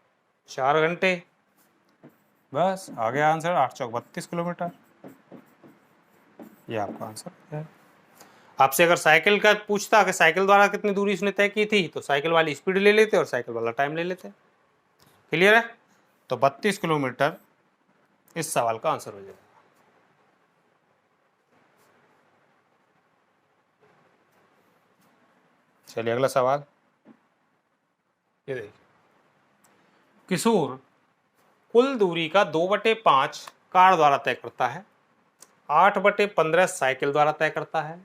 4 घंटे। बस आ गया आंसर, 8 चौक 32 किलोमीटर। ये आपका आंसर है। आपसे अगर साइकिल का पूछता कि साइकिल द्वारा कितनी दूरी इसने तय की थी, तो साइकिल वाली स्पीड ले लेते और साइकिल वाला टाइम ले लेते। क्लियर है? तो 32 किलोमीटर इस सवाल का आंसर हो जाएगा। चलिए अगला सवाल, ये देखिए। किशोर कुल दूरी का 2/5 कार द्वारा तय करता है, 8/15 साइकिल द्वारा तय करता है,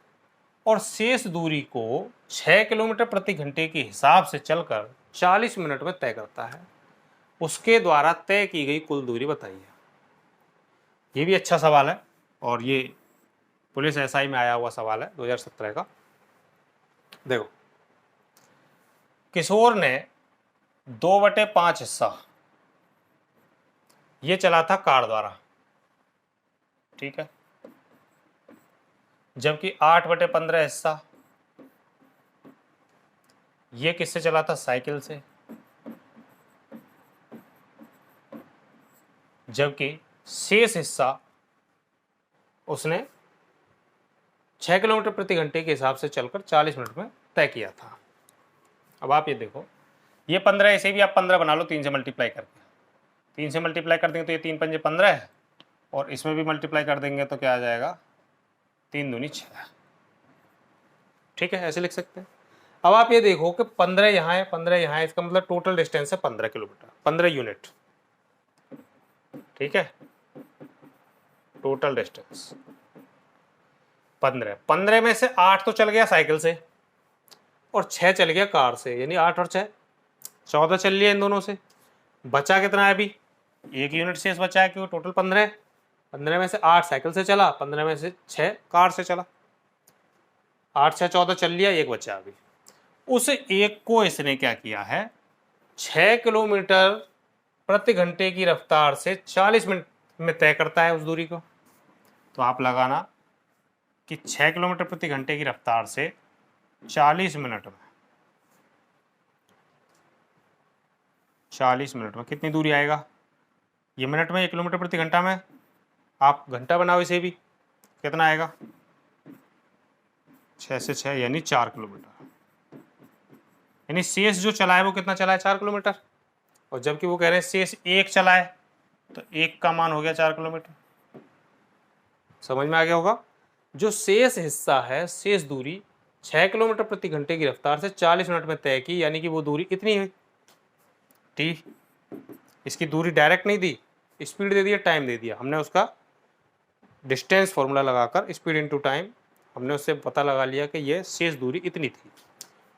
और शेष दूरी को 6 किलोमीटर प्रति घंटे के हिसाब से चलकर 40 मिनट में तय करता है। उसके द्वारा तय की गई कुल दूरी बताइए। ये भी अच्छा सवाल है, और ये पुलिस एसआई में आया हुआ सवाल है 2017 का। देखो, किशोर ने 2/5 हिस्सा ये चला था कार द्वारा, ठीक है, जबकि 8/15 हिस्सा ये किससे चला था? साइकिल से। जबकि शेष हिस्सा उसने 6 किलोमीटर प्रति घंटे के हिसाब से चलकर 40 मिनट में तय किया था। अब आप ये देखो, ये 15, इसे भी आप 15 बना लो 3 से मल्टीप्लाई करके। 3 से मल्टीप्लाई कर देंगे तो ये 3 पंजे 15 है, और इसमें भी मल्टीप्लाई कर देंगे तो क्या आ जाएगा? 3 दूनी 6। ठीक है, ऐसे लिख सकते हैं। अब आप ये देखो कि 15 यहाँ है, 15 यहाँ है, इसका मतलब टोटल डिस्टेंस है 15 किलोमीटर, 15 यूनिट। ठीक है, टोटल डिस्टेंस 15। 15 में से 8 तो चल गया साइकिल से, और 6 चल गया कार से, यानी 8 और 6 14 चल लिया इन दोनों से। बचा कितना है? अभी 1 यूनिट शेष बचा है, क्योंकि टोटल 15 है। 15 में से 8 साइकिल से चला, 15 में से 6 कार से चला। 8 6 14 चल लिया, 1 बचा अभी। उस 1 को इसने क्या किया है? 6 किलोमीटर प्रति घंटे की रफ्तार से 40 मिनट में तय करता है उस दूरी को। तो आप लगाना कि 6 किलोमीटर प्रति घंटे की रफ्तार से 40 मिनट में, 40 मिनट में कितनी दूरी आएगा? ये मिनट में, 1 किलोमीटर प्रति घंटा में, आप घंटा बनाओ इसे भी, कितना आएगा? 6 से 6 यानी 4 किलोमीटर। यानी शेष जो चला है वो कितना चला है? 4 किलोमीटर। और जबकि वो कह रहे हैं शेष 1 चला है, तो 1 का मान हो गया 4 किलोमीटर। समझ में आ गया होगा? जो शेष हिस्सा है, शेष दूरी 6 किलोमीटर प्रति घंटे की रफ्तार से 40 मिनट में तय की, यानी कि वो दूरी कितनी है? टी। इसकी दूरी डायरेक्ट नहीं दी, स्पीड दे दिया, टाइम दे दिया। हमने उसका डिस्टेंस फॉर्मूला लगाकर स्पीड इनटू टाइम हमने उससे पता लगा लिया कि ये शेष दूरी इतनी थी।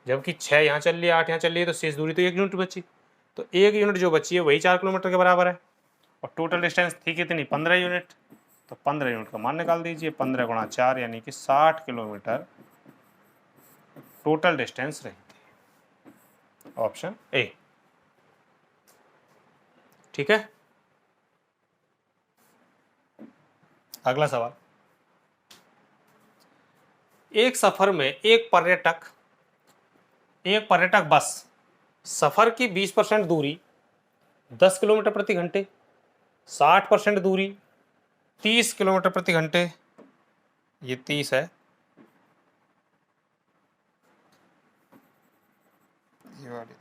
जबकि 6 यहाँ चल लिया, 8 यहाँ चल लिया, तो शेष दूरी तो 1 यूनिट बची। तो 1 यूनिट जो बची है वही 4 किलोमीटर के बराबर है। और टोटल डिस्टेंस थी कितनी? 15 यूनिट। तो 15 यूनिट का मान निकाल दीजिए, 15 गुणा 4 यानी कि 60 किलोमीटर टोटल डिस्टेंस रही थी। Option A. ठीक है, अगला सवाल। एक सफर में एक पर्यटक बस सफ़र की 20% दूरी 10 किलोमीटर प्रति घंटे, 60% दूरी 30 किलोमीटर प्रति घंटे, ये 30 है, ये वाली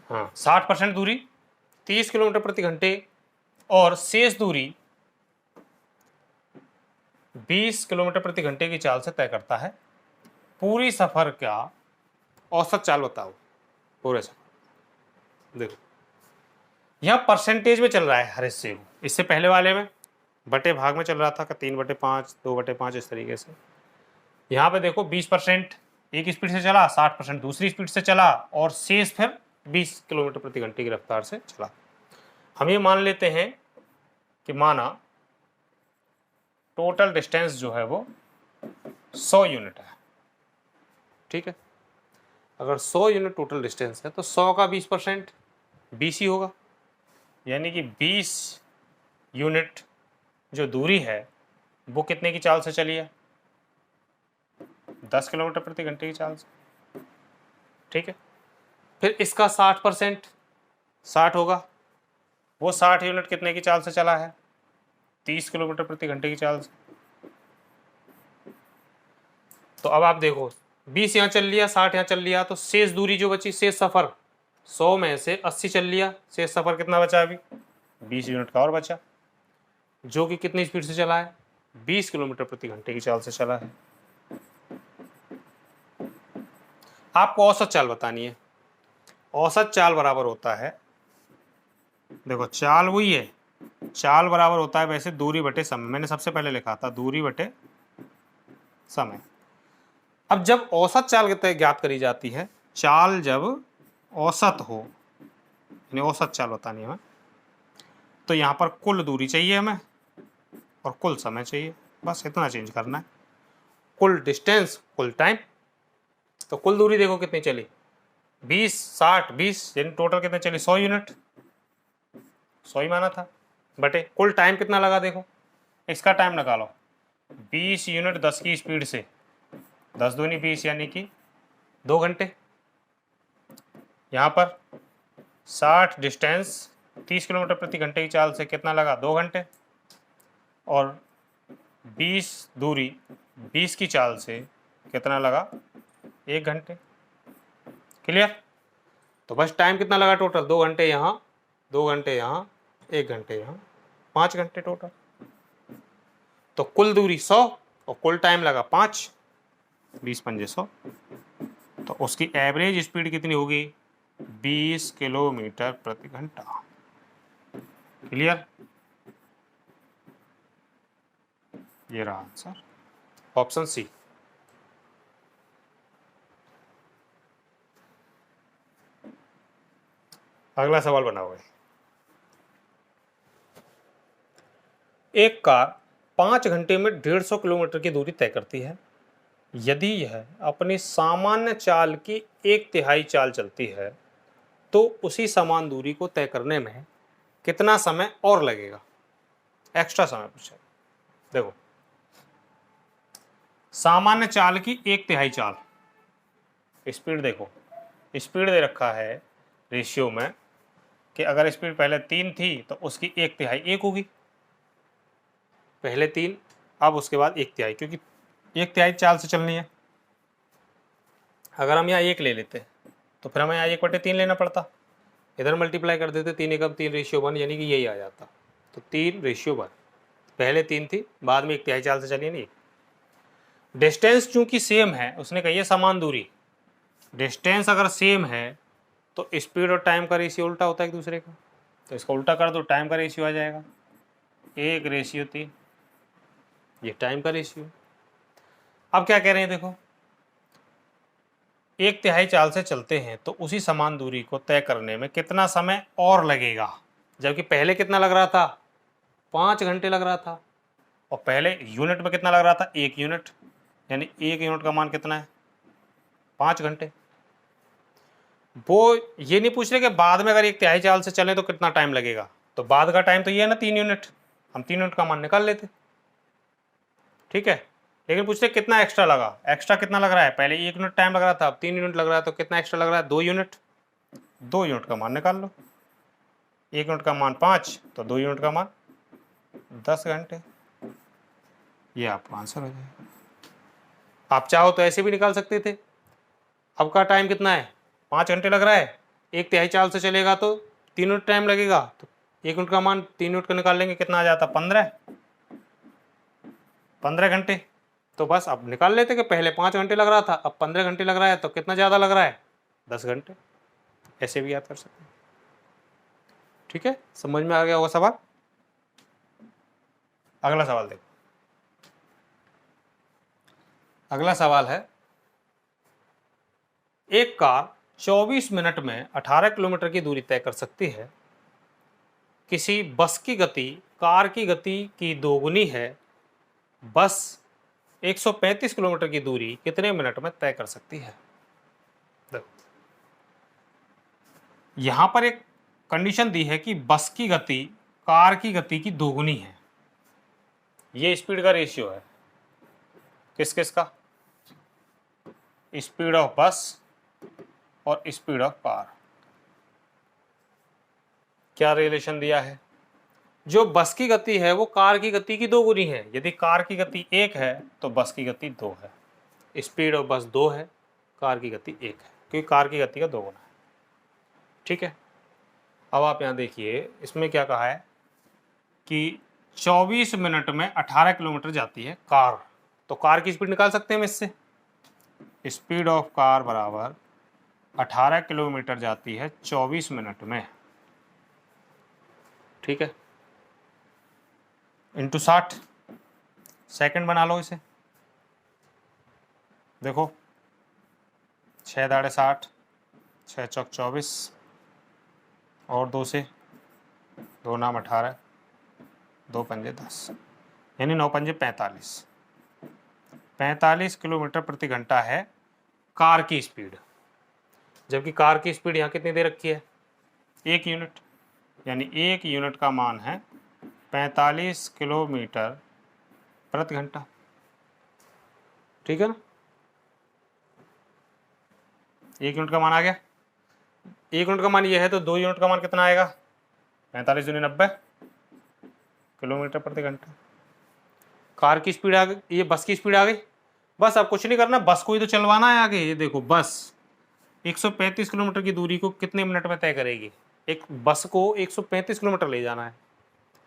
हाँ 60% दूरी 30 किलोमीटर प्रति घंटे और शेष दूरी 20 किलोमीटर प्रति घंटे की चाल से तय करता है। पूरी सफर का औसत चाल बताओ। पूरे सफर देखो यह परसेंटेज में चल रहा है हर हिस्से को। इससे पहले वाले में बटे भाग में चल रहा था कि 3/5 2/5 इस तरीके से। यहाँ पे देखो 20% एक स्पीड से चला, 60% दूसरी स्पीड से चला और शेष फिर 20 किलोमीटर प्रति घंटे की रफ्तार से चला। हम ये मान लेते हैं कि माना टोटल डिस्टेंस जो है वो 100 यूनिट है, ठीक है। अगर 100 यूनिट टोटल डिस्टेंस है तो 100 का 20% 20 ही होगा, यानी कि 20 यूनिट जो दूरी है वो कितने की चाल से चली है? 10 किलोमीटर प्रति घंटे की चाल से, ठीक है। फिर इसका 60% 60 होगा, वो 60 यूनिट कितने की चाल से चला है? 30 किलोमीटर प्रति घंटे की चाल से। तो अब आप देखो 20 यहाँ चल लिया, 60 यहाँ चल लिया, तो शेष दूरी जो बची, शेष सफर 100 में से 80 चल लिया, शेष सफर कितना बचा? अभी 20 यूनिट का और बचा, जो कि कितनी स्पीड से चला है? 20 किलोमीटर प्रति घंटे की चाल से चला है। आपको औसत चाल बतानी है। औसत चाल बराबर होता है, देखो चाल वही है, चाल बराबर होता है वैसे दूरी बटे समय। मैंने सबसे पहले लिखा था दूरी बटे समय। अब जब औसत चाल ज्ञात करी जाती है, चाल जब औसत हो, यानी औसत चाल बतानी है हमें, तो यहाँ पर कुल दूरी चाहिए हमें और कुल समय चाहिए, बस इतना चेंज करना है। कुल डिस्टेंस कुल टाइम। तो कुल दूरी देखो कितनी चली, 20 60 20, यानी टोटल कितने चली? 100 यूनिट, 100 ही माना था, बटे कुल टाइम कितना लगा देखो, इसका टाइम निकालो। 20 यूनिट 10 की स्पीड से, 10 दूनी 20, यानी कि 2 घंटे। यहाँ पर 60 डिस्टेंस 30 किलोमीटर प्रति घंटे की चाल से कितना लगा? 2 घंटे। और 20 दूरी 20 की चाल से कितना लगा? 1 घंटे। क्लियर? तो बस टाइम कितना लगा टोटल? 2 घंटे यहाँ, 2 घंटे यहाँ, 1 घंटे यहाँ, 5 घंटे टोटल। तो कुल दूरी 100 और कुल टाइम लगा 5, 20 पंजे 100। तो उसकी एवरेज स्पीड कितनी होगी? 20 किलोमीटर प्रति घंटा। क्लियर? ये रहा आंसर, ऑप्शन सी। अगला सवाल बनाओगे। एक कार 5 घंटे में 150 किलोमीटर की दूरी तय करती है। यदि यह अपनी सामान्य चाल की 1/3 चाल चलती है तो उसी समान दूरी को तय करने में कितना समय और लगेगा? एक्स्ट्रा समय पूछा। देखो सामान्य चाल की 1/3 चाल, स्पीड देखो, स्पीड दे रखा है रेशियो में कि अगर स्पीड पहले 3 थी तो उसकी 1/3 1 होगी, पहले 3, अब उसके बाद 1/3, क्योंकि 1/3 चाल से चलनी है। अगर हम यहाँ 1 ले लेते तो फिर हमें यहाँ 1/3 लेना पड़ता, इधर मल्टीप्लाई कर देते, 3 एकम 3 रेशियो 1, यानी कि यही आ जाता। तो 3 रेशियो 1, पहले 3 थी, बाद में 1/3 चाल से चली नहीं। डिस्टेंस चूंकि सेम है, उसने कही है समान दूरी, डिस्टेंस अगर सेम है तो स्पीड और टाइम का रेशियो उल्टा होता है एक दूसरे का, तो इसका उल्टा कर दो, टाइम का रेशियो आ जाएगा 1/3। ये टाइम का रेशियो। अब क्या कह रहे हैं देखो, 1/3 चाल से चलते हैं तो उसी समान दूरी को तय करने में कितना समय और लगेगा? जबकि पहले कितना लग रहा था? 5 घंटे लग रहा था, और पहले यूनिट में कितना लग रहा था? 1 यूनिट, यानी 1 यूनिट का मान कितना है? 5 घंटे। वो ये नहीं पूछ रहे कि बाद में अगर 1/3 चाल से चले तो कितना टाइम लगेगा, तो बाद का टाइम तो ये है ना 3 यूनिट, हम 3 यूनिट का मान निकाल लेते, ठीक है। लेकिन पूछ रहे कितना एक्स्ट्रा लगा, एक्स्ट्रा कितना लग रहा है, पहले 1 यूनिट टाइम लग रहा था, अब 3 यूनिट लग रहा है, तो कितना एक्स्ट्रा लग रहा है, 2 यूनिट। 2 यूनिट का मान निकाल लो, 1 यूनिट का मान 5, तो 2 यूनिट का मान 10 घंटे। ये आपका आंसर हो जाएगा। आप चाहो तो ऐसे भी निकाल सकते थे, अब का टाइम कितना है, 5 घंटे लग रहा है, 1/3 चाल से चलेगा तो 3 यूनिट टाइम लगेगा, तो 1 यूनिट का मान 3 यूनिट का निकाल लेंगे, कितना आ जाता, 15 घंटे। तो बस अब निकाल लेते कि पहले 5 घंटे लग रहा था, अब 15 घंटे लग रहा है, तो कितना ज़्यादा लग रहा है, 10 घंटे। ऐसे भी याद कर सकते हैं, ठीक है। समझ में आ गया होगा सवाल। अगला सवाल देखो, अगला सवाल है, एक कार 24 मिनट में 18 किलोमीटर की दूरी तय कर सकती है, किसी बस की गति कार की गति की दोगुनी है, बस 135 किलोमीटर की दूरी कितने मिनट में तय कर सकती है। देखो यहां पर एक कंडीशन दी है कि बस की गति कार की गति की दोगुनी है, ये स्पीड का रेशियो है, किस किस का, स्पीड ऑफ बस और स्पीड ऑफ कार। क्या रिलेशन दिया है, जो बस की गति है वो कार की गति की दोगुनी है, यदि कार की गति 1 है तो बस की गति 2 है, स्पीड ऑफ बस 2 है, कार की गति 1 है, क्योंकि कार की गति का दोगुना है, ठीक है। अब आप यहाँ देखिए, इसमें क्या कहा है कि 24 मिनट में 18 किलोमीटर जाती है कार, तो कार की स्पीड निकाल सकते हैं हम इससे, स्पीड ऑफ कार बराबर 18 किलोमीटर जाती है 24 मिनट में, ठीक है, इंटू 60 सेकंड बना लो इसे। देखो 6 दाड़े 60, 6 चौक 24 और 2 से 2 नाम 18, 2 पंजे 10, यानी 9 पंजे 45, 45 किलोमीटर प्रति घंटा है कार की स्पीड, जबकि कार की स्पीड यहाँ कितनी दे रखी है, 1 यूनिट, यानी 1 यूनिट का मान है 45 किलोमीटर प्रति घंटा, ठीक है ना। 1 यूनिट का मान आ गया, 1 यूनिट का मान ये है, तो 2 यूनिट का मान कितना आएगा, 45 दूनी 90 किलोमीटर प्रति घंटा। कार की स्पीड आ गई, ये बस की स्पीड आ गई, बस अब कुछ नहीं करना, बस को ही तो चलवाना है आगे। ये देखो बस 135 किलोमीटर की दूरी को कितने मिनट में तय करेगी, एक बस को 135 किलोमीटर ले जाना है,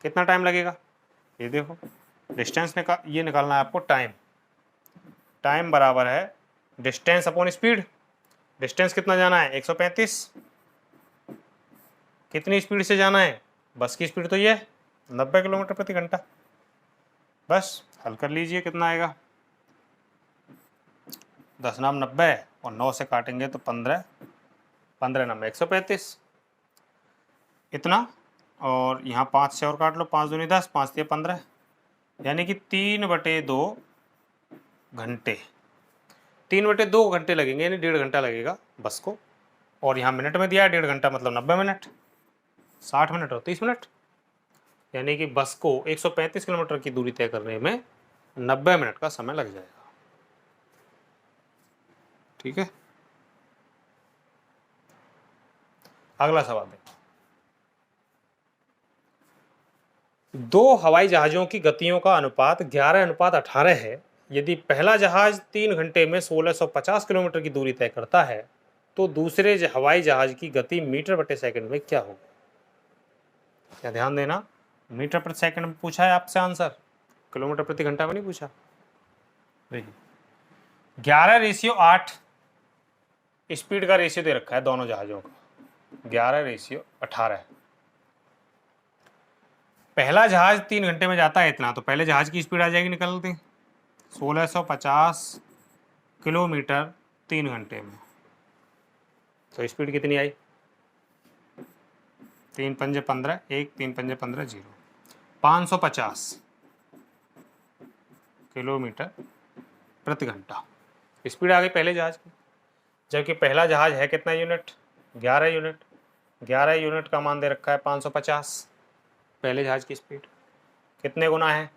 कितना टाइम लगेगा, ये देखो डिस्टेंस ये निकालना है आपको, टाइम बराबर है डिस्टेंस अपॉन स्पीड। डिस्टेंस कितना जाना है, 135, कितनी स्पीड से जाना है, बस की स्पीड तो ये 90 किलोमीटर प्रति घंटा। बस हल कर लीजिए, कितना आएगा, 10 नाम 90 और 9 से काटेंगे तो 15, 15 नाम 135 इतना, और यहाँ 5 से और काट लो, 5 दूनी 10, 5 दिए 15, यानी कि 3/2 घंटे, 3/2 घंटे लगेंगे, यानी 1.5 घंटा लगेगा बस को, और यहाँ मिनट में दिया है 1.5 घंटा मतलब 90 मिनट, 60 मिनट और 30 मिनट, यानी कि बस को 135 किलोमीटर की दूरी तय करने में 90 मिनट का समय लग जाएगा, ठीक है। अगला सवाल देखो, 2 हवाई जहाजों की गतियों का अनुपात 11:18 है, यदि पहला जहाज 3 घंटे में 1650 किलोमीटर की दूरी तय करता है, तो दूसरे हवाई जहाज की गति मीटर बटे सेकंड में क्या होगी। क्या ध्यान देना, मीटर प्रति सेकंड में पूछा है आपसे आंसर, किलोमीटर प्रति घंटा में नहीं पूछा। देखिए 11:8 स्पीड का रेशियो दे रखा है दोनों जहाजों का, 11:18। पहला जहाज 3 घंटे में जाता है इतना, तो पहले जहाज की स्पीड आ जाएगी, निकलते हैं 1650 किलोमीटर 3 घंटे में, तो स्पीड कितनी आई, 3 पंजे 15, 1 3 पंजे 15 0, 550 किलोमीटर प्रति घंटा स्पीड आ गई पहले जहाज की, जबकि पहला जहाज है कितना यूनिट, 11 यूनिट, 11 यूनिट का मान दे रखा है 550 पहले जहाज की स्पीड। कितने गुना है?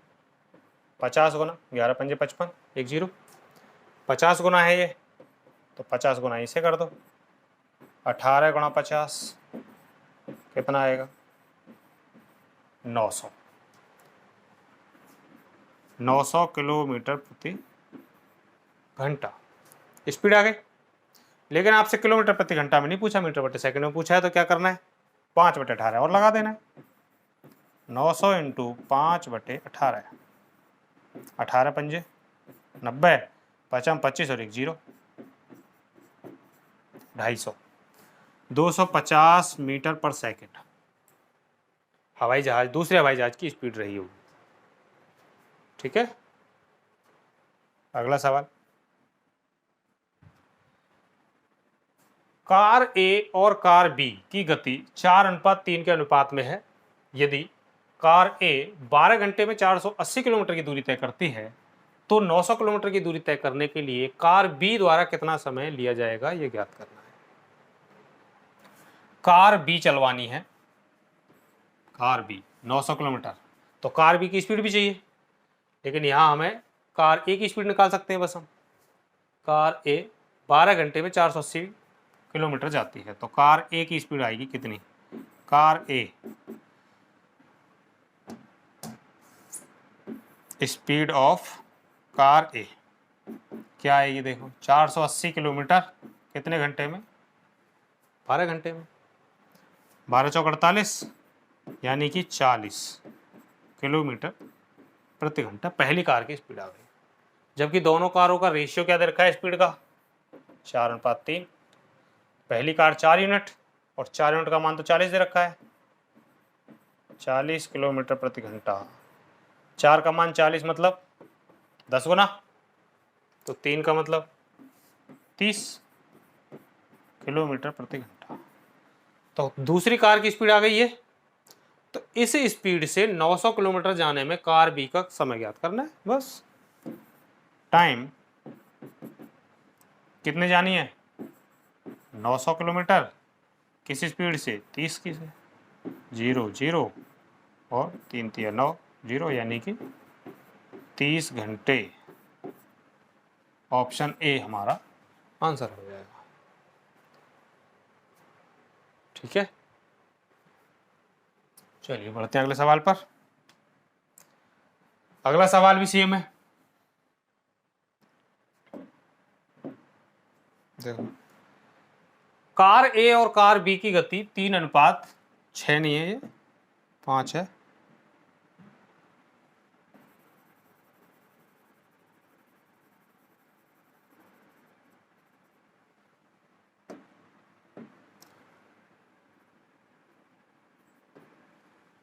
50 गुना, 11 पंजे 55, 10, 50 गुना है ये, तो 50 गुना इसे कर दो, 18 गुणा 50 कितना आएगा? 900, 900 किलोमीटर प्रति घंटा स्पीड आ गई। लेकिन आपसे किलोमीटर प्रति घंटा में नहीं पूछा, मीटर बटे सेकंड में पूछा है, तो क्या करना है? 5/18 और लगा देना है। 900 इंटू 5/18, 18 पंजे 90, 55 25 और 10, 250, 250 मीटर पर सेकंड हवाई जहाज, दूसरे हवाई जहाज की स्पीड रही होगी। ठीक है, अगला सवाल, कार ए और कार बी की गति 4:3 के अनुपात में है। यदि कार ए 12 घंटे में 480 किलोमीटर की दूरी तय करती है, तो 900 किलोमीटर की दूरी तय करने के लिए कार बी द्वारा कितना समय लिया जाएगा, यह ज्ञात करना है। कार बी चलवानी है, कार बी 900 किलोमीटर, तो कार बी की स्पीड भी चाहिए, लेकिन यहां हमें कार ए की स्पीड निकाल सकते हैं बस हम। कार ए 12 घंटे में 480 किलोमीटर जाती है, तो कार ए की स्पीड आएगी कितनी? Car A speed of car A क्या आएगी? देखो 480 किलोमीटर कितने घंटे में? 12 घंटे में, 12 चौक 48 यानी कि 40 किलोमीटर प्रति घंटा पहली कार की स्पीड आ गई। जबकि दोनों कारों का रेशियो क्या दे रखा है स्पीड का? 4:3। पहली कार 4 यूनिट और 4 यूनिट का मान तो 40 दे रखा है, 40 किलोमीटर प्रति घंटा। 4 का मान 40 मतलब 10 गुना, तो 3 का मतलब 30 किलोमीटर प्रति घंटा। तो दूसरी कार की स्पीड आ गई है, तो इस स्पीड से 900 किलोमीटर जाने में कार बी का समय ज्ञात करना है बस। टाइम कितने जानी है? 900 किलोमीटर, किस स्पीड से? 30 की से, 0 0 और 3 3 9 0, यानी कि 30 घंटे। ऑप्शन ए हमारा आंसर हो जाएगा। ठीक है, चलिए बढ़ते हैं अगले सवाल पर। अगला सवाल भी सेम है, देखो, कार ए और कार बी की गति 3:6 नहीं है, ये 5 है।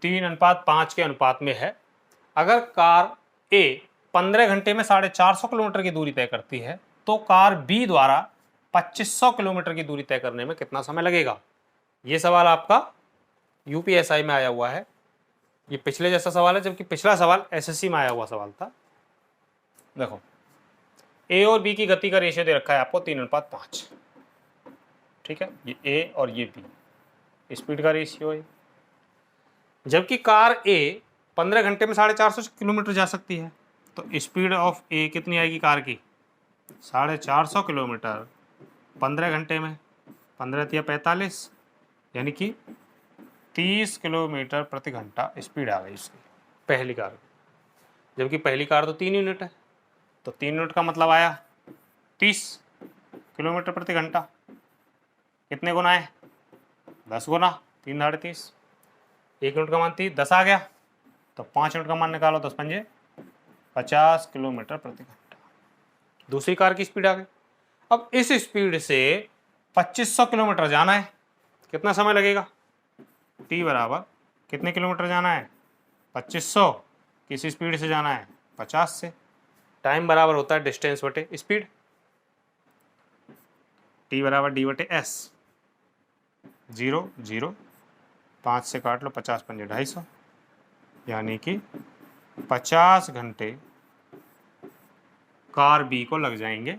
तीन 3:5 के अनुपात में है। अगर कार ए 15 घंटे में 450 किलोमीटर की दूरी तय करती है, तो कार बी द्वारा 2500 किलोमीटर की दूरी तय करने में कितना समय लगेगा? ये सवाल आपका यूपीएसआई में आया हुआ है। ये पिछले जैसा सवाल है, जबकि पिछला सवाल एसएससी में आया हुआ सवाल था। देखो, ए और बी की गति का रेशियो दे रखा है आपको 3:5। ठीक है, ये ए और ये बी स्पीड का रेशियो है। जबकि कार ए 15 घंटे में 450 किलोमीटर जा सकती है, तो स्पीड ऑफ ए कितनी आएगी कार की? 450 किलोमीटर 15 घंटे में, 15 या 45, यानी कि 30 किलोमीटर प्रति घंटा स्पीड आ गई इसकी पहली कार। जबकि पहली कार तो 3 यूनिट है, तो 3 यूनिट का मतलब आया 30 किलोमीटर प्रति घंटा। कितने गुना है? 10 गुना, 3 साढ़े 30। 1 यूनिट का मान 30, 10 आ गया, तो 5 यूनिट का मान निकालो, 10 पंजे 50 किलोमीटर प्रति घंटा। दूसरी कार की स्पीड आ गई। अब इस स्पीड से 2500 किलोमीटर जाना है, कितना समय लगेगा? टी बराबर कितने किलोमीटर जाना है? 2500, किस स्पीड से जाना है? 50 से। टाइम बराबर होता है डिस्टेंस बटे स्पीड, टी बराबर डी बटे एस। 0 0, 5 से काट लो, 50 पंजे 250, यानी कि 50 घंटे कार बी को लग जाएंगे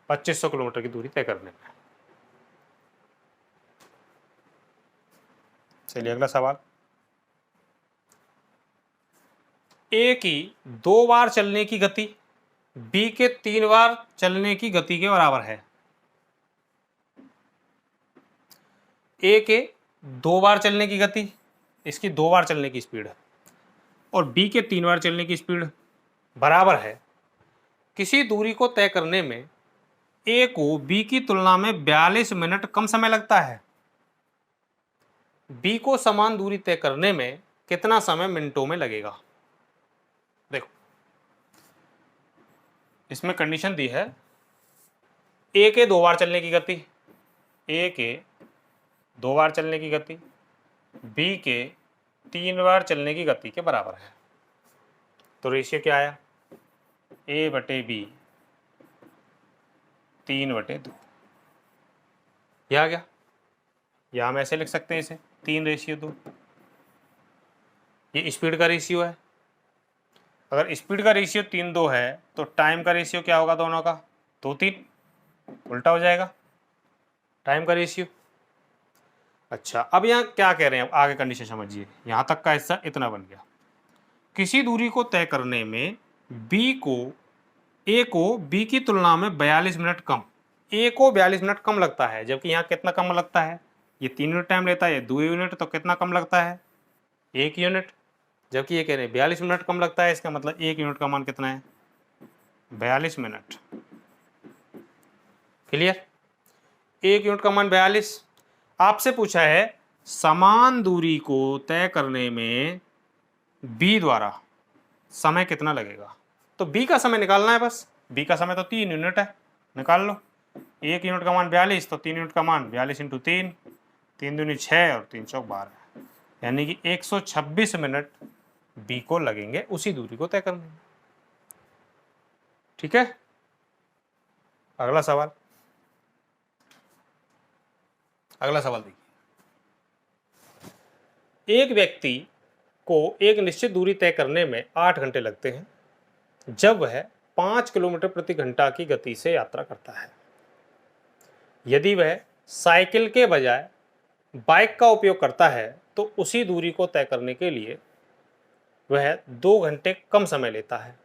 2500 किलोमीटर की दूरी तय करने में। चलिए अगला सवाल। ए की 2 बार चलने की गति बी के 3 बार चलने की गति के बराबर है। ए के 2 बार चलने की गति, इसकी 2 बार चलने की स्पीड है, और बी के 3 बार चलने की स्पीड बराबर है। किसी दूरी को तय करने में ए को बी की तुलना में 42 मिनट कम समय लगता है। बी को समान दूरी तय करने में कितना समय मिनटों में लगेगा। देखो इसमें कंडीशन दी है ए के 2 बार चलने की गति, ए के 2 बार चलने की गति बी के 3 बार चलने की गति के बराबर है। तो रेशियो क्या आया, ए बटे बी 3/2। यह आ गया, या हम ऐसे लिख सकते हैं इसे 3:2। ये स्पीड का रेशियो है। अगर स्पीड का रेशियो 3:2 है तो टाइम का रेशियो क्या होगा दोनों का, 2:3, उल्टा हो जाएगा टाइम का रेशियो। अच्छा अब यहाँ क्या कह रहे हैं, अब आगे कंडीशन समझिए। यहाँ तक का हिस्सा इतना बन गया। किसी दूरी को तय करने में ए को बी की तुलना में 42 मिनट कम, ए को 42 मिनट कम लगता है, जबकि यहाँ कितना कम लगता है, ये 3 यूनिट टाइम लेता है, ये 2 यूनिट, तो कितना कम लगता है 1 यूनिट, जबकि ये कह रहे हैं 42 मिनट कम लगता है। इसका मतलब 1 यूनिट का मान कितना है, 42 मिनट। क्लियर, 1 यूनिट का मान 42। आपसे पूछा है समान दूरी को तय करने में बी द्वारा समय कितना लगेगा। तो बी का समय निकालना है बस। बी का समय तो 3 यूनिट है, निकाल लो। 1 यूनिट का मान 42, तो 3 यूनिट का मान 42 × 3, 3 दूनी 6 और 3 चौक 12, यानी कि 126 मिनट बी को लगेंगे उसी दूरी को तय करने में। ठीक है, अगला सवाल। अगला सवाल देखिए। एक व्यक्ति को एक निश्चित दूरी तय करने में 8 घंटे लगते हैं जब वह 5 किलोमीटर प्रति घंटा की गति से यात्रा करता है। यदि वह साइकिल के बजाय बाइक का उपयोग करता है तो उसी दूरी को तय करने के लिए वह 2 घंटे कम समय लेता है।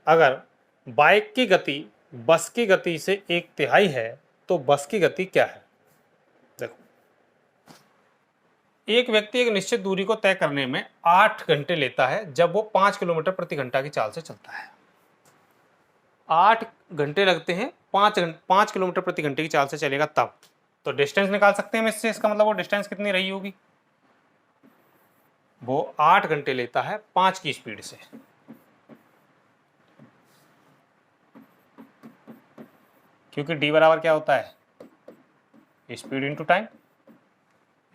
अगर बाइक की गति बस की गति से 1/3 है तो बस की गति क्या है। देखो एक व्यक्ति एक निश्चित दूरी को तय करने में 8 घंटे लेता है जब वो 5 किलोमीटर प्रति घंटा की चाल से चलता है। 8 घंटे लगते हैं 5 किलोमीटर प्रति घंटे की चाल से चलेगा तब। तो डिस्टेंस निकाल सकते हैं हम इससे। इसका मतलब वो डिस्टेंस कितनी रही होगी, वो 8 घंटे लेता है 5 की स्पीड से। क्योंकि डी बराबर क्या होता है, स्पीड इंटू टाइम।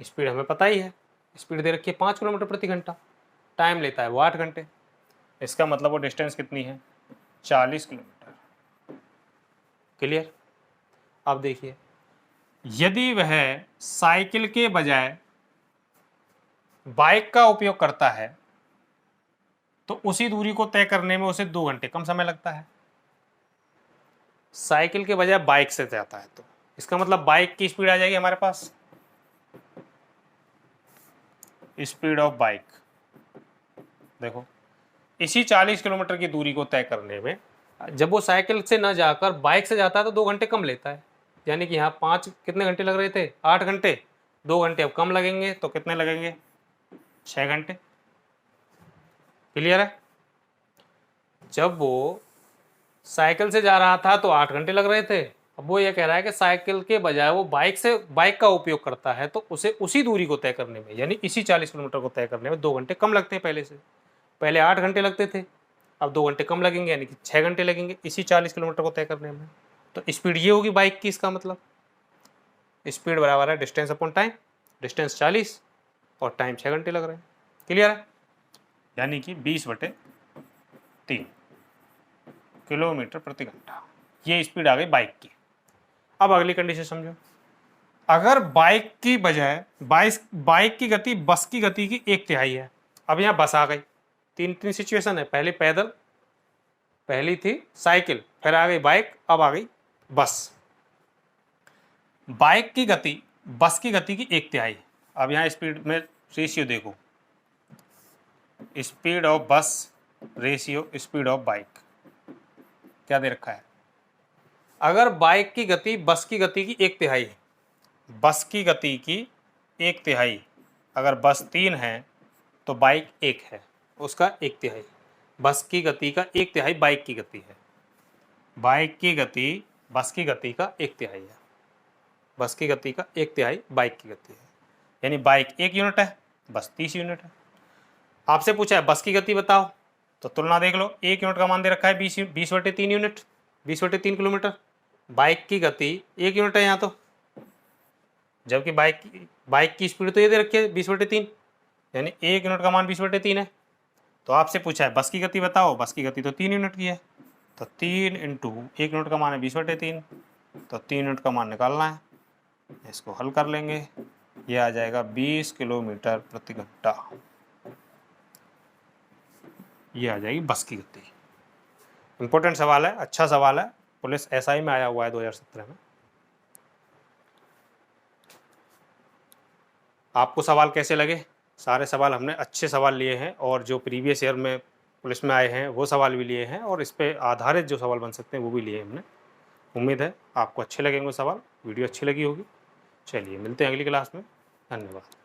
स्पीड हमें पता ही है, स्पीड दे रखी है 5 किलोमीटर प्रति घंटा, टाइम लेता है वो 8 घंटे। इसका मतलब वो डिस्टेंस कितनी है, 40 किलोमीटर। क्लियर। अब देखिए यदि वह साइकिल के बजाय बाइक का उपयोग करता है तो उसी दूरी को तय करने में उसे 2 घंटे कम समय लगता है। साइकिल के बजाय बाइक से जाता है तो इसका मतलब बाइक की स्पीड आ जाएगी हमारे पास, स्पीड ऑफ बाइक। देखो इसी 40 किलोमीटर की दूरी को तय करने में जब वो साइकिल से ना जाकर बाइक से जाता है तो 2 घंटे कम लेता है। यानी कि यहाँ 5 कितने घंटे लग रहे थे, 8 घंटे, 2 घंटे अब कम लगेंगे तो कितने लगेंगे, 6 घंटे। क्लियर है। जब वो साइकिल से जा रहा था तो 8 घंटे लग रहे थे, अब वो ये कह रहा है कि साइकिल के बजाय वो बाइक का उपयोग करता है तो उसे उसी दूरी को तय करने में यानी इसी 40 किलोमीटर को तय करने में 2 घंटे कम लगते हैं पहले से। पहले 8 घंटे लगते थे, अब 2 घंटे कम लगेंगे यानी कि 6 घंटे लगेंगे इसी 40 किलोमीटर को तय करने में। तो स्पीड ये होगी बाइक की। इसका मतलब स्पीड बराबर है डिस्टेंस अपॉन टाइम। डिस्टेंस 40 और टाइम 6 घंटे लग रहे हैं। क्लियर है। यानी कि 20/3 किलोमीटर प्रति घंटा, ये स्पीड आ गई बाइक की। अब अगली कंडीशन समझो। अगर बाइक की बजाय बाइक की गति बस की गति की 1/3 है। अब यहाँ बस आ गई, तीन सिचुएशन है। पहले पैदल, पहली थी साइकिल, फिर आ गई बाइक, अब आ गई बस। बाइक की गति बस की गति की 1/3, अब यहाँ स्पीड में रेशियो देखो, स्पीड ऑफ बस रेशियो स्पीड ऑफ बाइक, क्या दे रखा है? अगर बाइक की गति बस की गति की 1/3 है, बस की गति की 1/3, अगर बस 3 है तो बाइक 1 है, उसका 1/3, बस की गति का 1/3 बाइक की गति है, बाइक की गति बस की गति का 1/3 है, बस की गति का 1/3 बाइक की गति है, यानी बाइक 1 यूनिट है, बस 30 यूनिट है। आपसे पूछा है बस की गति बताओ, तो तुलना देख लो, 1 यूनिट का मान दे रखा है 20/3 यूनिट, 20/3 किलोमीटर। बाइक की गति 1 यूनिट है यहाँ तो, जबकि बाइक की स्पीड तो ये दे रखी है 20/3, यानी 1 यूनिट का मान 20/3 है। तो आपसे पूछा है बस की गति बताओ, बस की गति तो 3 यूनिट की है, तो 3 इंटू 1 यूनिट का मान है 20/3, तो 3 यूनिट का मान निकालना है, इसको हल कर लेंगे, ये आ जाएगा 20 किलोमीटर प्रति घंटा, ये आ जाएगी बस की गति। इंपॉर्टेंट सवाल है, अच्छा सवाल है, पुलिस SI में आया हुआ है 2017 में। आपको सवाल कैसे लगे? सारे सवाल हमने अच्छे सवाल लिए हैं, और जो प्रीवियस ईयर में पुलिस में आए हैं वो सवाल भी लिए हैं, और इस पे आधारित जो सवाल बन सकते हैं वो भी लिए हमने। उम्मीद है आपको अच्छे लगेंगे सवाल, वीडियो अच्छी लगी होगी। चलिए मिलते हैं अगली क्लास में, धन्यवाद।